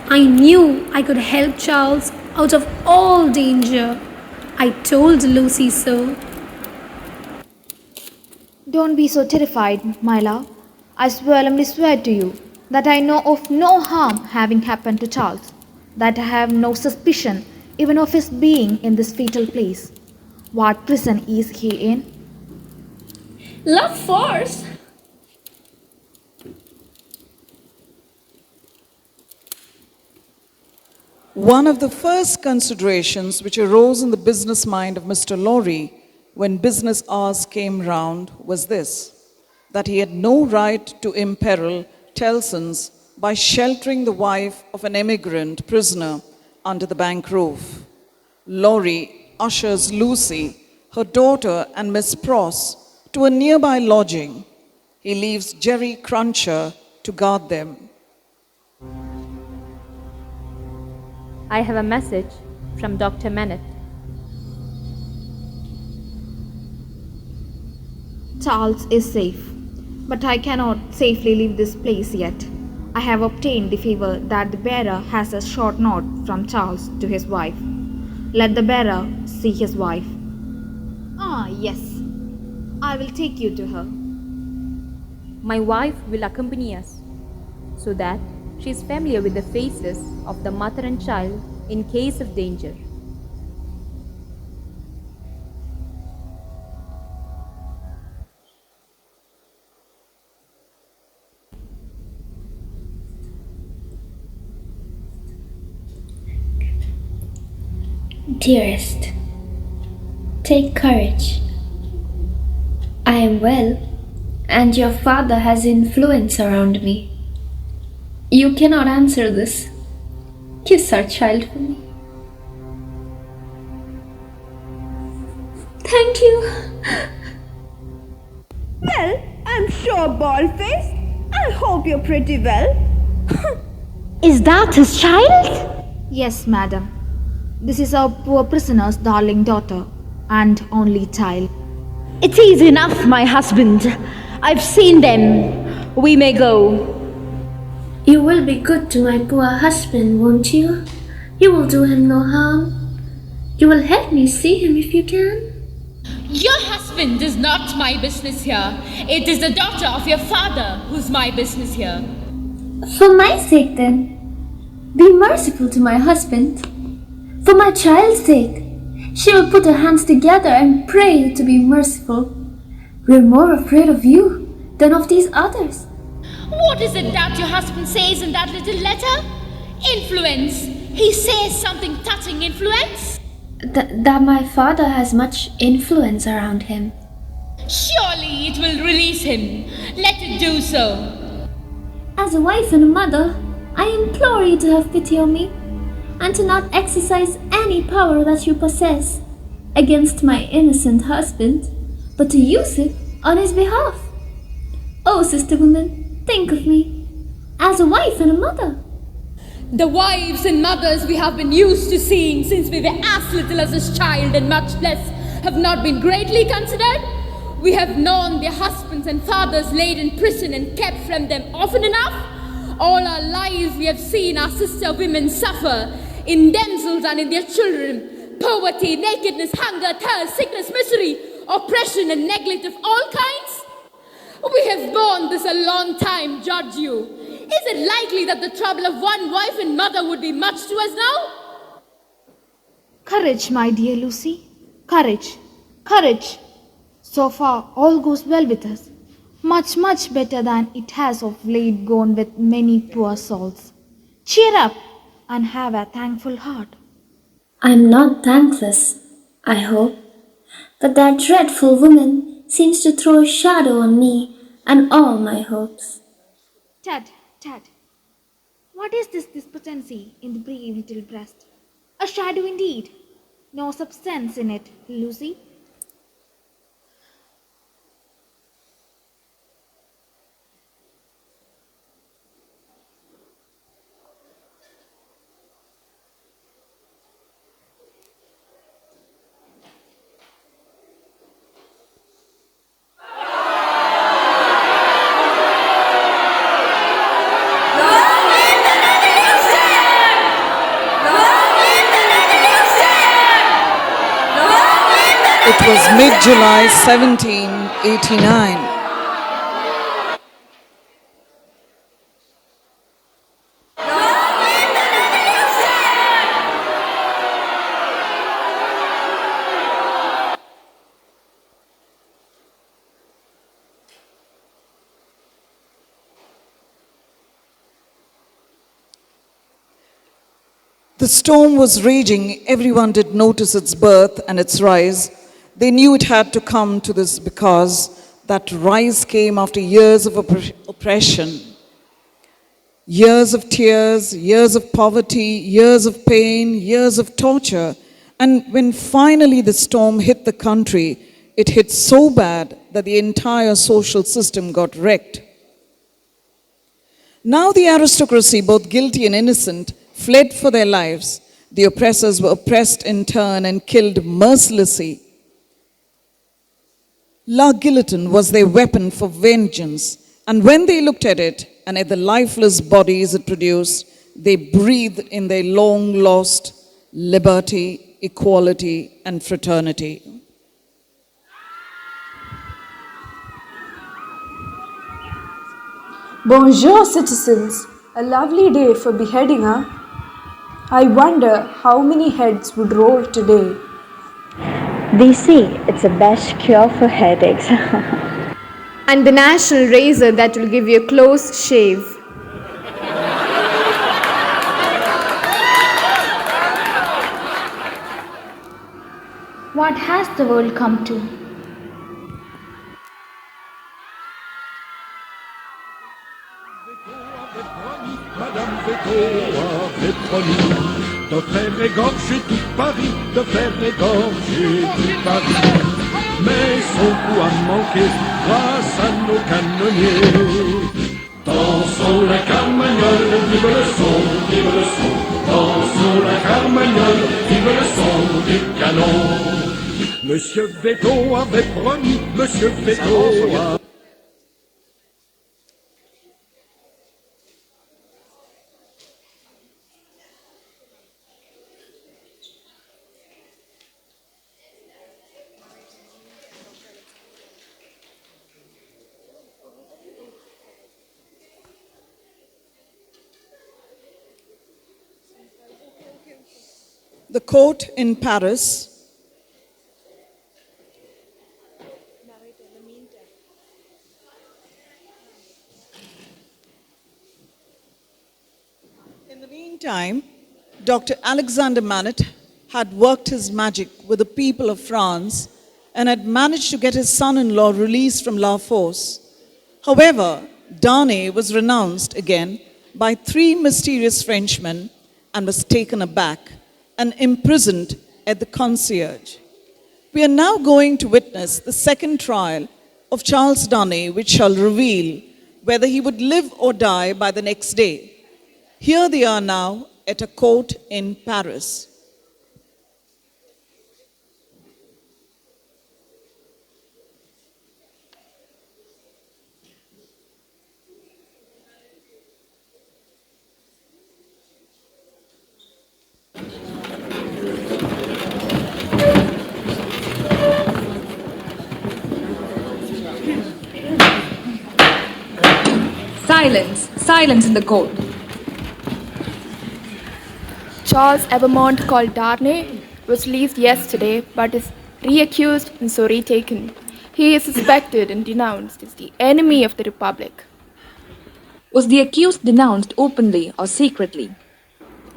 I knew I could help Charles out of all danger. I told Lucy so. Don't be so terrified, my love. I solemnly swear to you that I know of no harm having happened to Charles, that I have no suspicion even of his being in this fatal place. What prison is he in? Love force. One of the first considerations which arose in the business mind of Mr. Lorry when business hours came round was this, that he had no right to imperil Tellson's by sheltering the wife of an emigrant prisoner under the bank roof. Lorry ushers Lucy, her daughter, and Miss Pross to a nearby lodging. He leaves Jerry Cruncher to guard them. I have a message from Dr. Manette. Charles is safe, but I cannot safely leave this place yet. I have obtained the favor that the bearer has a short note from Charles to his wife. Let the bearer see his wife. Ah, yes. I will take you to her. My wife will accompany us, so that she is familiar with the faces of the mother and child in case of danger. Dearest, take courage. I am well, and your father has influence around me. You cannot answer this. Kiss our child for me. Thank you. Well, I'm sure, bald-faced. I hope you're pretty well. Is that his child? Yes, madam. This is our poor prisoner's darling daughter and only child. It is enough, my husband. I've seen them. We may go. You will be good to my poor husband, won't you? You will do him no harm. You will help me see him if you can. Your husband is not my business here. It is the daughter of your father who's my business here. For my sake, then, be merciful to my husband. For my child's sake, she will put her hands together and pray you to be merciful. We're more afraid of you than of these others. What is it that your husband says in that little letter? Influence. He says something touching influence? That my father has much influence around him. Surely it will release him. Let it do so. As a wife and a mother, I implore you to have pity on me and to not exercise any power that you possess against my innocent husband, but to use it on his behalf. Oh, sister woman, think of me as a wife and a mother. The wives and mothers we have been used to seeing since we were as little as this child and much less have not been greatly considered. We have known their husbands and fathers laid in prison and kept from them often enough. All our lives we have seen our sister women suffer in themselves and in their children. Poverty, nakedness, hunger, thirst, sickness, misery, oppression and neglect of all kinds. We have borne this a long time, judge you. Is it likely that the trouble of one wife and mother would be much to us now? Courage, my dear Lucy. Courage. Courage. So far, all goes well with us. Much, much better than it has of late gone with many poor souls. Cheer up and have a thankful heart. I'm not thankless, I hope. But that dreadful woman seems to throw a shadow on me and all my hopes. Tad, what is this despondency in the brave little breast? A shadow indeed. No substance in it, Lucy. It was mid-July 1789. The storm was raging. Everyone did notice its birth and its rise. They knew it had to come to this because that rise came after years of oppression, years of tears, years of poverty, years of pain, years of torture. And when finally the storm hit the country, it hit so bad that the entire social system got wrecked. Now the aristocracy, both guilty and innocent, fled for their lives. The oppressors were oppressed in turn and killed mercilessly. La guillotine was their weapon for vengeance, and when they looked at it and at the lifeless bodies it produced, they breathed in their long lost liberty, equality, and fraternity. Bonjour, citizens. A lovely day for beheading, huh? I wonder how many heads would roll today. They say it's the best cure for headaches. And the national razor that will give you a close shave. What has the world come to? De faire égorger tout Paris, de faire égorger tout Paris. Mais son coup a manqué grâce à nos canonniers. Dansons la carmagnole, vive le son, vive le son. Dansons la carmagnole, vive le son du canon. Monsieur Veto avait promis, Monsieur Veto a... The court in Paris. In the meantime, Dr. Alexander Manet had worked his magic with the people of France and had managed to get his son-in-law released from La Force. However, Darnay was renounced again by 3 mysterious Frenchmen and was taken aback and imprisoned at the concierge. We are now going to witness the second trial of Charles Darnay, which shall reveal whether he would live or die by the next day. Here they are now at a court in Paris. Silence! Silence in the court! Charles Evermont, called Darnay, was released yesterday but is reaccused and so retaken. He is suspected and denounced as the enemy of the Republic. Was the accused denounced openly or secretly?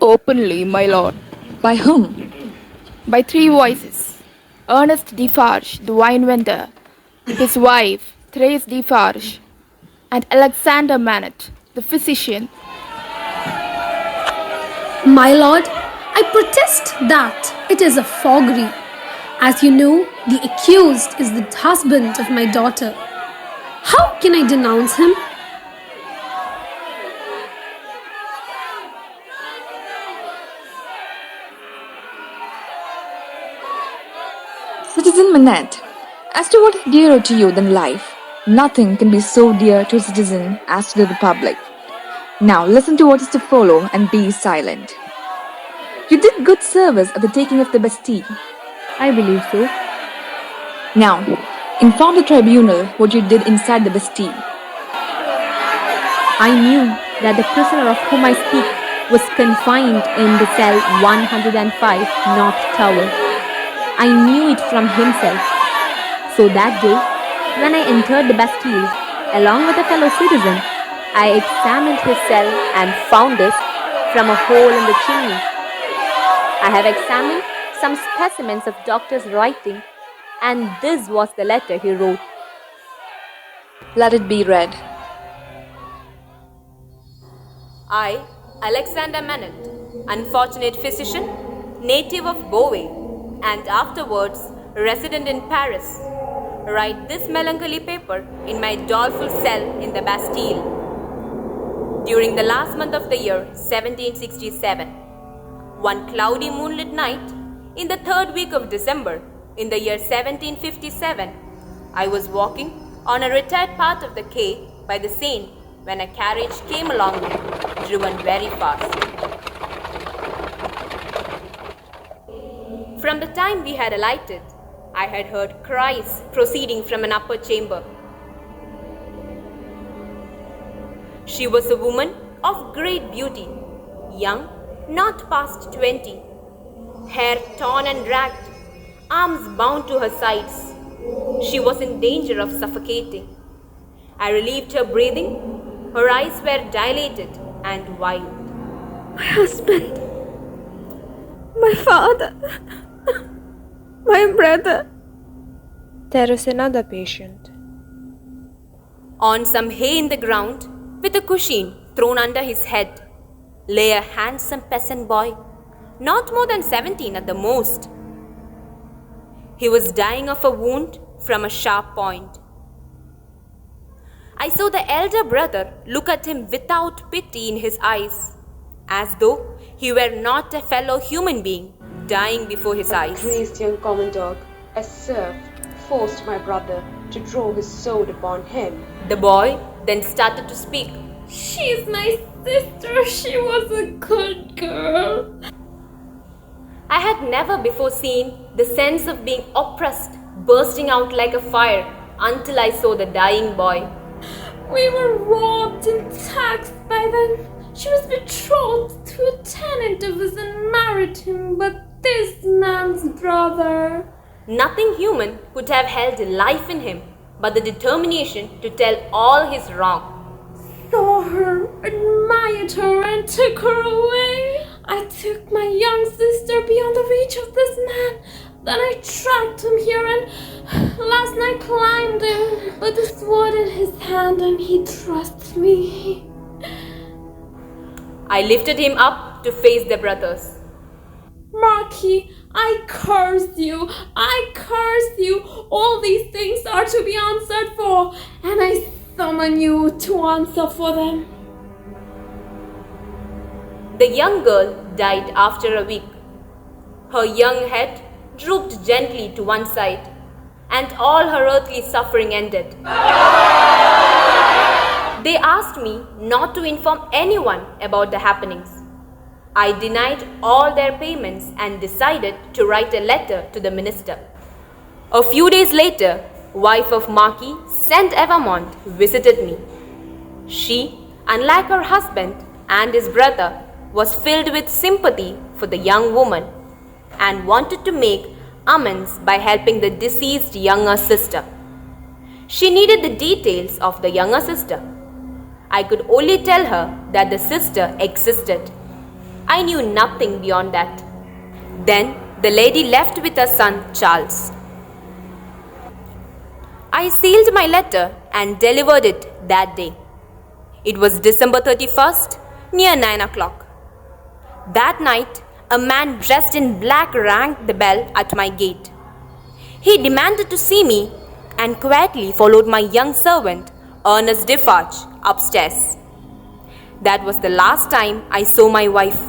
Openly, my lord. By whom? By 3 voices. Ernest Defarge, the wine vendor, his wife, Teresa Defarge, and Alexander Manet, the physician. My lord, I protest that it is a forgery. As you know, the accused is the husband of my daughter. How can I denounce him? Citizen Manette, as to what is dearer to you than life, nothing can be so dear to a citizen as to the Republic. Now listen to what is to follow and be silent. You did good service at the taking of the Bastille. I believe so. Now, inform the tribunal what you did inside the Bastille. I knew that the prisoner of whom I speak was confined in the cell 105 North Tower. I knew it from himself. So that day, when I entered the Bastille, along with a fellow citizen, I examined his cell and found this from a hole in the chimney. I have examined some specimens of doctor's writing, and this was the letter he wrote. Let it be read. I, Alexander Manet, unfortunate physician, native of Beauvais, and afterwards resident in Paris, write this melancholy paper in my doleful cell in the Bastille. During the last month of the year 1767, one cloudy moonlit night, in the 3rd week of December, in the year 1757, I was walking on a retired part of the quay by the Seine when a carriage came along, driven very fast. From the time we had alighted, I had heard cries proceeding from an upper chamber. She was a woman of great beauty, young, not past 20, hair torn and ragged, arms bound to her sides. She was in danger of suffocating. I relieved her breathing. Her eyes were dilated and wild. My husband, my father, my brother. There is another patient. On some hay in the ground, with a cushion thrown under his head, lay a handsome peasant boy, not more than 17 at the most. He was dying of a wound from a sharp point. I saw the elder brother look at him without pity in his eyes, as though he were not a fellow human being dying before his eyes. Crazed young commandant, a serf, forced my brother to draw his sword upon him. The boy then started to speak. She's my sister. She was a good girl. I had never before seen the sense of being oppressed bursting out like a fire until I saw the dying boy. We were robbed and taxed by them. She was betrothed to a tenant of his and married him, but this man's brother. Nothing human could have held life in him but the determination to tell all his wrong. Saw her, admired her, and took her away. I took my young sister beyond the reach of this man. Then I tracked him here and last night climbed him with a sword in his hand and he trusts me. I lifted him up to face the brothers. Marquis, I curse you. I curse you. All these things are to be answered for, and I summon you to answer for them. The young girl died after a week. Her young head drooped gently to one side, and all her earthly suffering ended. They asked me not to inform anyone about the happenings. I denied all their payments and decided to write a letter to the minister. A few days later, wife of Marquis Saint Evermont visited me. She, unlike her husband and his brother, was filled with sympathy for the young woman and wanted to make amends by helping the deceased younger sister. She needed the details of the younger sister. I could only tell her that the sister existed. I knew nothing beyond that. Then the lady left with her son Charles. I sealed my letter and delivered it that day. It was December 31st, near 9 o'clock. That night, a man dressed in black rang the bell at my gate. He demanded to see me and quietly followed my young servant, Ernest Defarge, upstairs. That was the last time I saw my wife,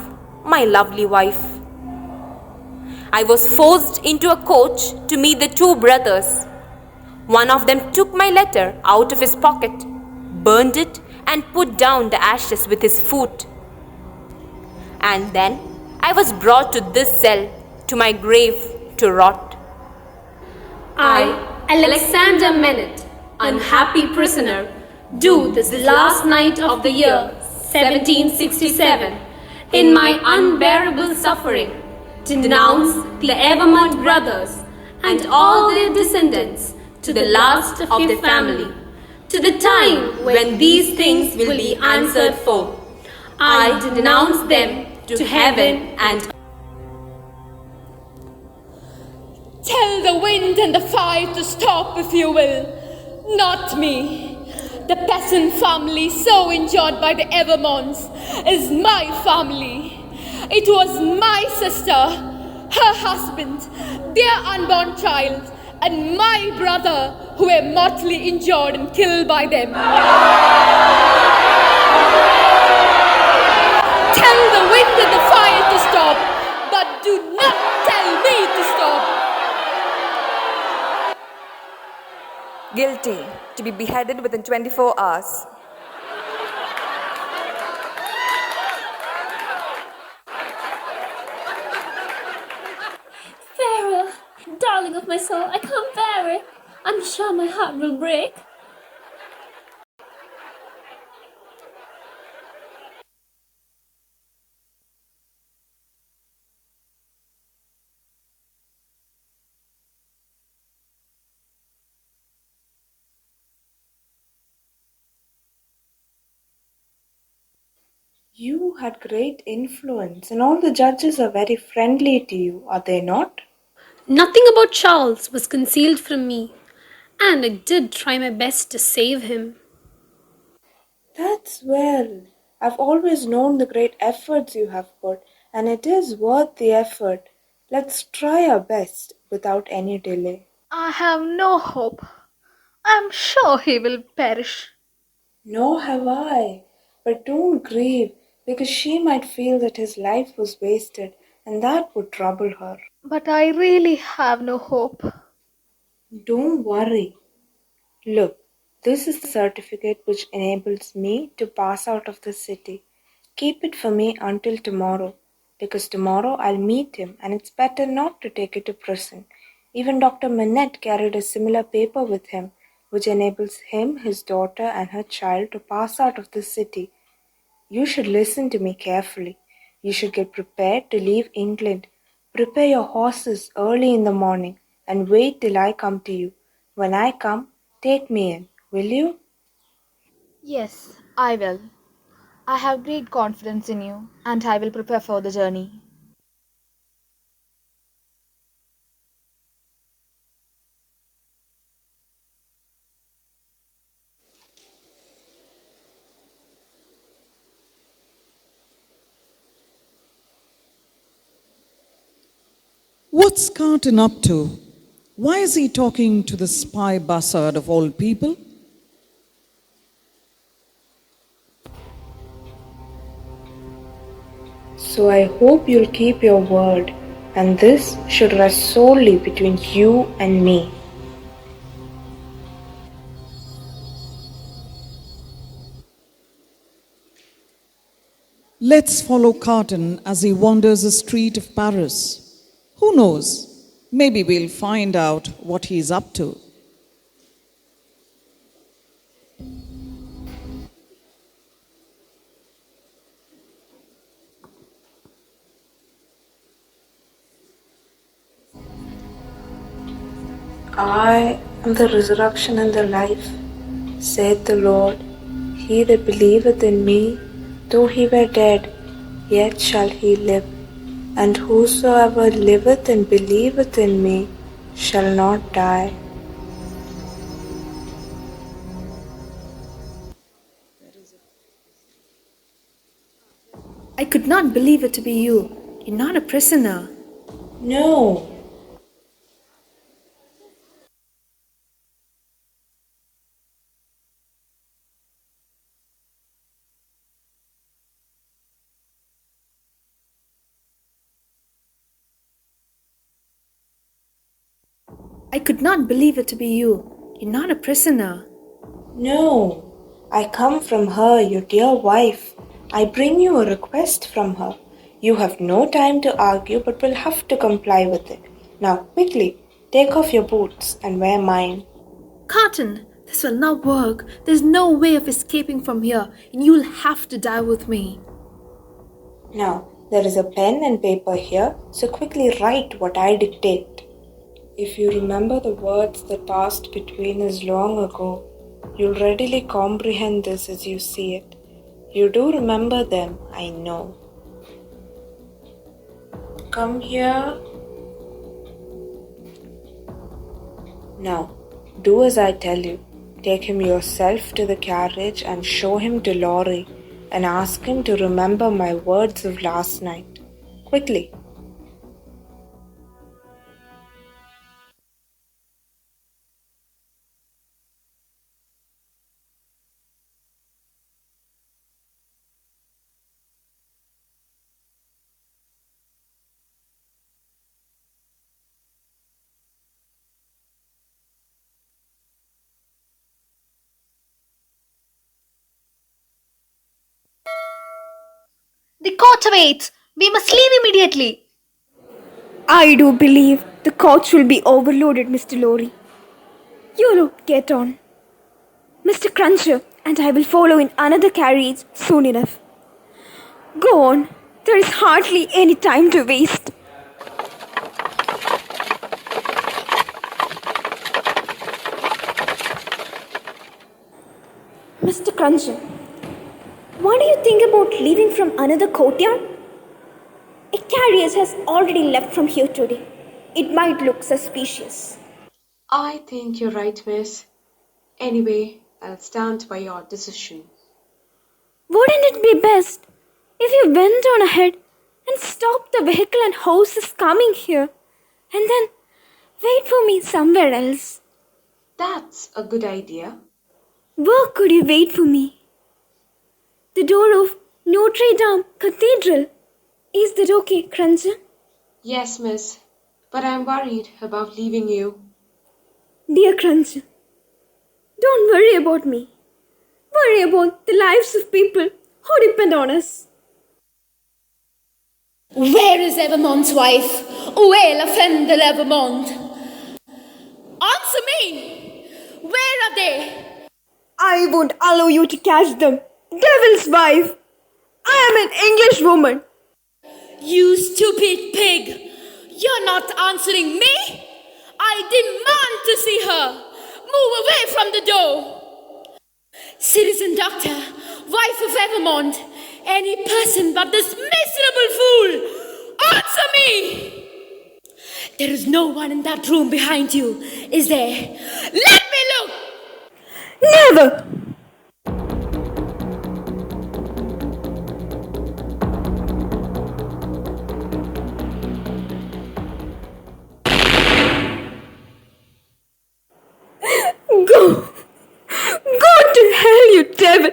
my lovely wife. I was forced into a coach to meet the two brothers. One of them took my letter out of his pocket, burned it, and put down the ashes with his foot. And then I was brought to this cell, to my grave, to rot. I, Alexander Menet, unhappy prisoner, do this last night of the year 1767, in my unbearable suffering, denounce the Evermont brothers and all their descendants to the last of their family, to the time when these things will be answered for. I denounce them to heaven and Tell the wind and the fire to stop if you will. Not me. The peasant family so endured by the Evermonts is my family. It was my sister, her husband, their unborn child, and my brother who were mortally injured and killed by them. Tell the wind and the fire to stop, but do not tell me to stop. Guilty, to be beheaded within 24 hours. Pharaoh, darling of my soul, I can't bear it. I'm sure my heart will break. You had great influence, and all the judges are very friendly to you, are they not? nothing about Charles was concealed from me, and I did try my best to save him. That's well. I've always known the great efforts you have put, and it is worth the effort. Let's try our best without any delay. I have no hope. I am sure he will perish. Nor have I. But don't grieve, because she might feel that his life was wasted, and that would trouble her. But I really have no hope. Don't worry. Look, this is the certificate which enables me to pass out of the city. Keep it for me until tomorrow, because tomorrow I'll meet him, and it's better not to take it to prison. Even Dr. Manette carried a similar paper with him, which enables him, his daughter, and her child to pass out of the city. You should listen to me carefully. You should get prepared to leave England. Prepare your horses early in the morning and wait till I come to you. When I come, take me in, will you? Yes, I will. I have great confidence in you, and I will prepare for the journey. What's Carton up to? Why is he talking to the spy buzzard of all people? So I hope you'll keep your word, and this should rest solely between you and me. Let's follow Carton as he wanders the street of Paris. Who knows? Maybe we'll find out what he's up to. I am the resurrection and the life, saith the Lord. He that believeth in me, though he were dead, yet shall he live. And whosoever liveth and believeth in me shall not die. I could not believe it to be you. You're not a prisoner. No. I could not believe it to be you. You're not a prisoner. No. I come from her, your dear wife. I bring you a request from her. You have no time to argue, but will have to comply with it. Now, quickly, take off your boots and wear mine. Carton, this will not work. There's no way of escaping from here, and you'll have to die with me. Now, there is a pen and paper here, so quickly write what I dictate. If you remember the words that passed between us long ago, you'll readily comprehend this as you see it. You do remember them, I know. Come here. Now, do as I tell you. Take him yourself to the carriage and show him to Laurie, and ask him to remember my words of last night. Quickly. The court awaits. We must leave immediately. I do believe the coach will be overloaded, Mr. Lorry. You look, get on. Mr. Cruncher and I will follow in another carriage soon enough. Go on. There is hardly any time to waste. Mr. Cruncher, what do you think about leaving from another courtyard? A carriage has already left from here today. It might look suspicious. I think you're right, miss. Anyway, I'll stand by your decision. Wouldn't it be best if you went on ahead and stopped the vehicle and horses coming here, and then wait for me somewhere else? That's a good idea. Where could you wait for me? The door of Notre Dame Cathedral. Is that okay, Cruncher? Yes, miss. But I'm worried about leaving you. Dear Cruncher, don't worry about me. Worry about the lives of people who depend on us. Where is Evermont's wife? Où est la femme de l'Evermont? Answer me! Where are they? I won't allow you to catch them. Devil's wife! I am an English woman. You stupid pig! You're not answering me! I demand to see her! Move away from the door! Citizen Doctor, wife of Evermont, Any person but this miserable fool! Answer me! There is no one in that room behind you, is there? Let me look! Never! Go! Go to hell, you devil!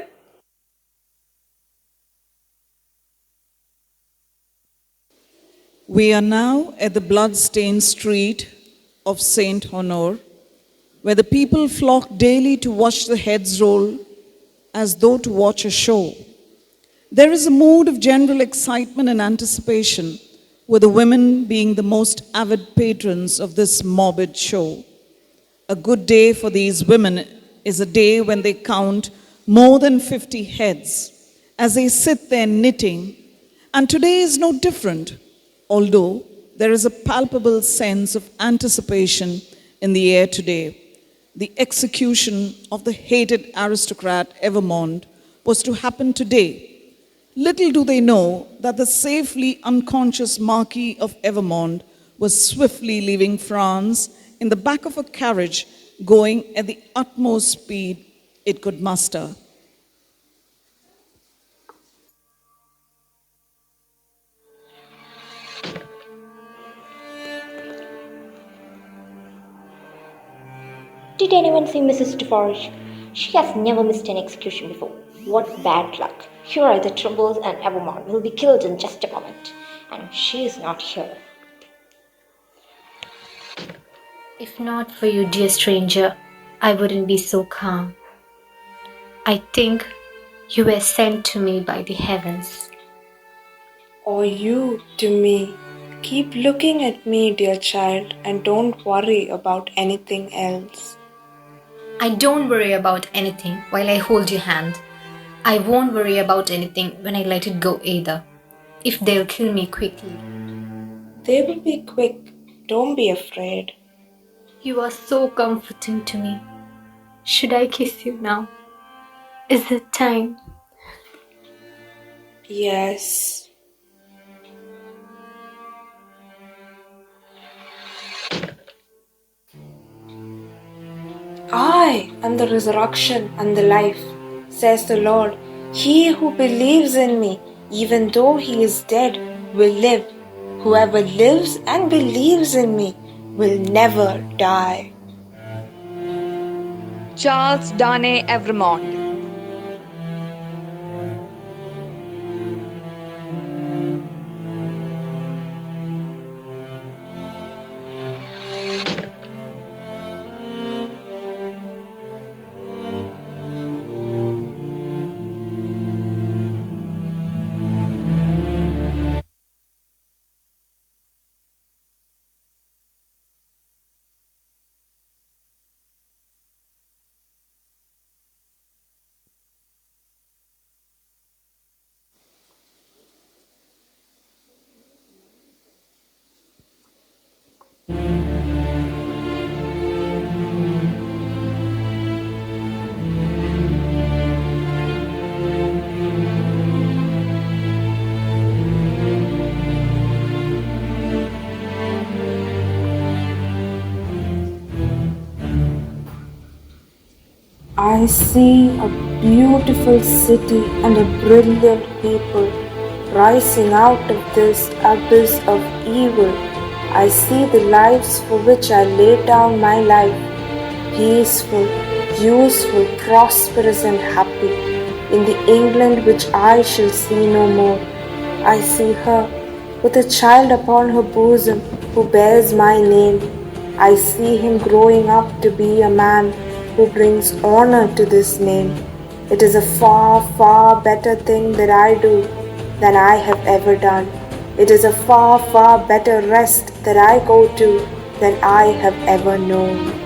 We are now at the blood-stained street of Saint Honor, where the people flock daily to watch the heads roll as though to watch a show. There is a mood of general excitement and anticipation, with the women being the most avid patrons of this morbid show. A good day for these women is a day when they count more than 50 heads as they sit there knitting, and today is no different, although there is a palpable sense of anticipation in the air today. The execution of the hated aristocrat Evermond was to happen today. Little do they know that the safely unconscious Marquis of Evermond was swiftly leaving France in the back of a carriage going at the utmost speed it could muster. Did anyone see Mrs. Defarge? She has never missed an execution before. What bad luck. Here are the troubles and Evermond will be killed in just a moment. And she is not here. If not for you, dear stranger, I wouldn't be so calm. I think you were sent to me by the heavens. Or you to me. Keep looking at me, dear child, and don't worry about anything else. I don't worry about anything while I hold your hand. I won't worry about anything when I let it go either. If they'll kill me quickly. They will be quick. Don't be afraid. You are so comforting to me. Should I kiss you now? Is it time? Yes. I am the resurrection and the life, says the Lord. He who believes in me, even though he is dead, will live. Whoever lives and believes in me will never die. Charles Darnay Evremond. I see a beautiful city and a brilliant people rising out of this abyss of evil. I see the lives for which I laid down my life, peaceful, useful, prosperous and happy, in the England which I shall see no more. I see her with a child upon her bosom who bears my name. I see him growing up to be a man who brings honor to this name. It is a far, far better thing that I do than I have ever done. It is a far, far better rest that I go to than I have ever known.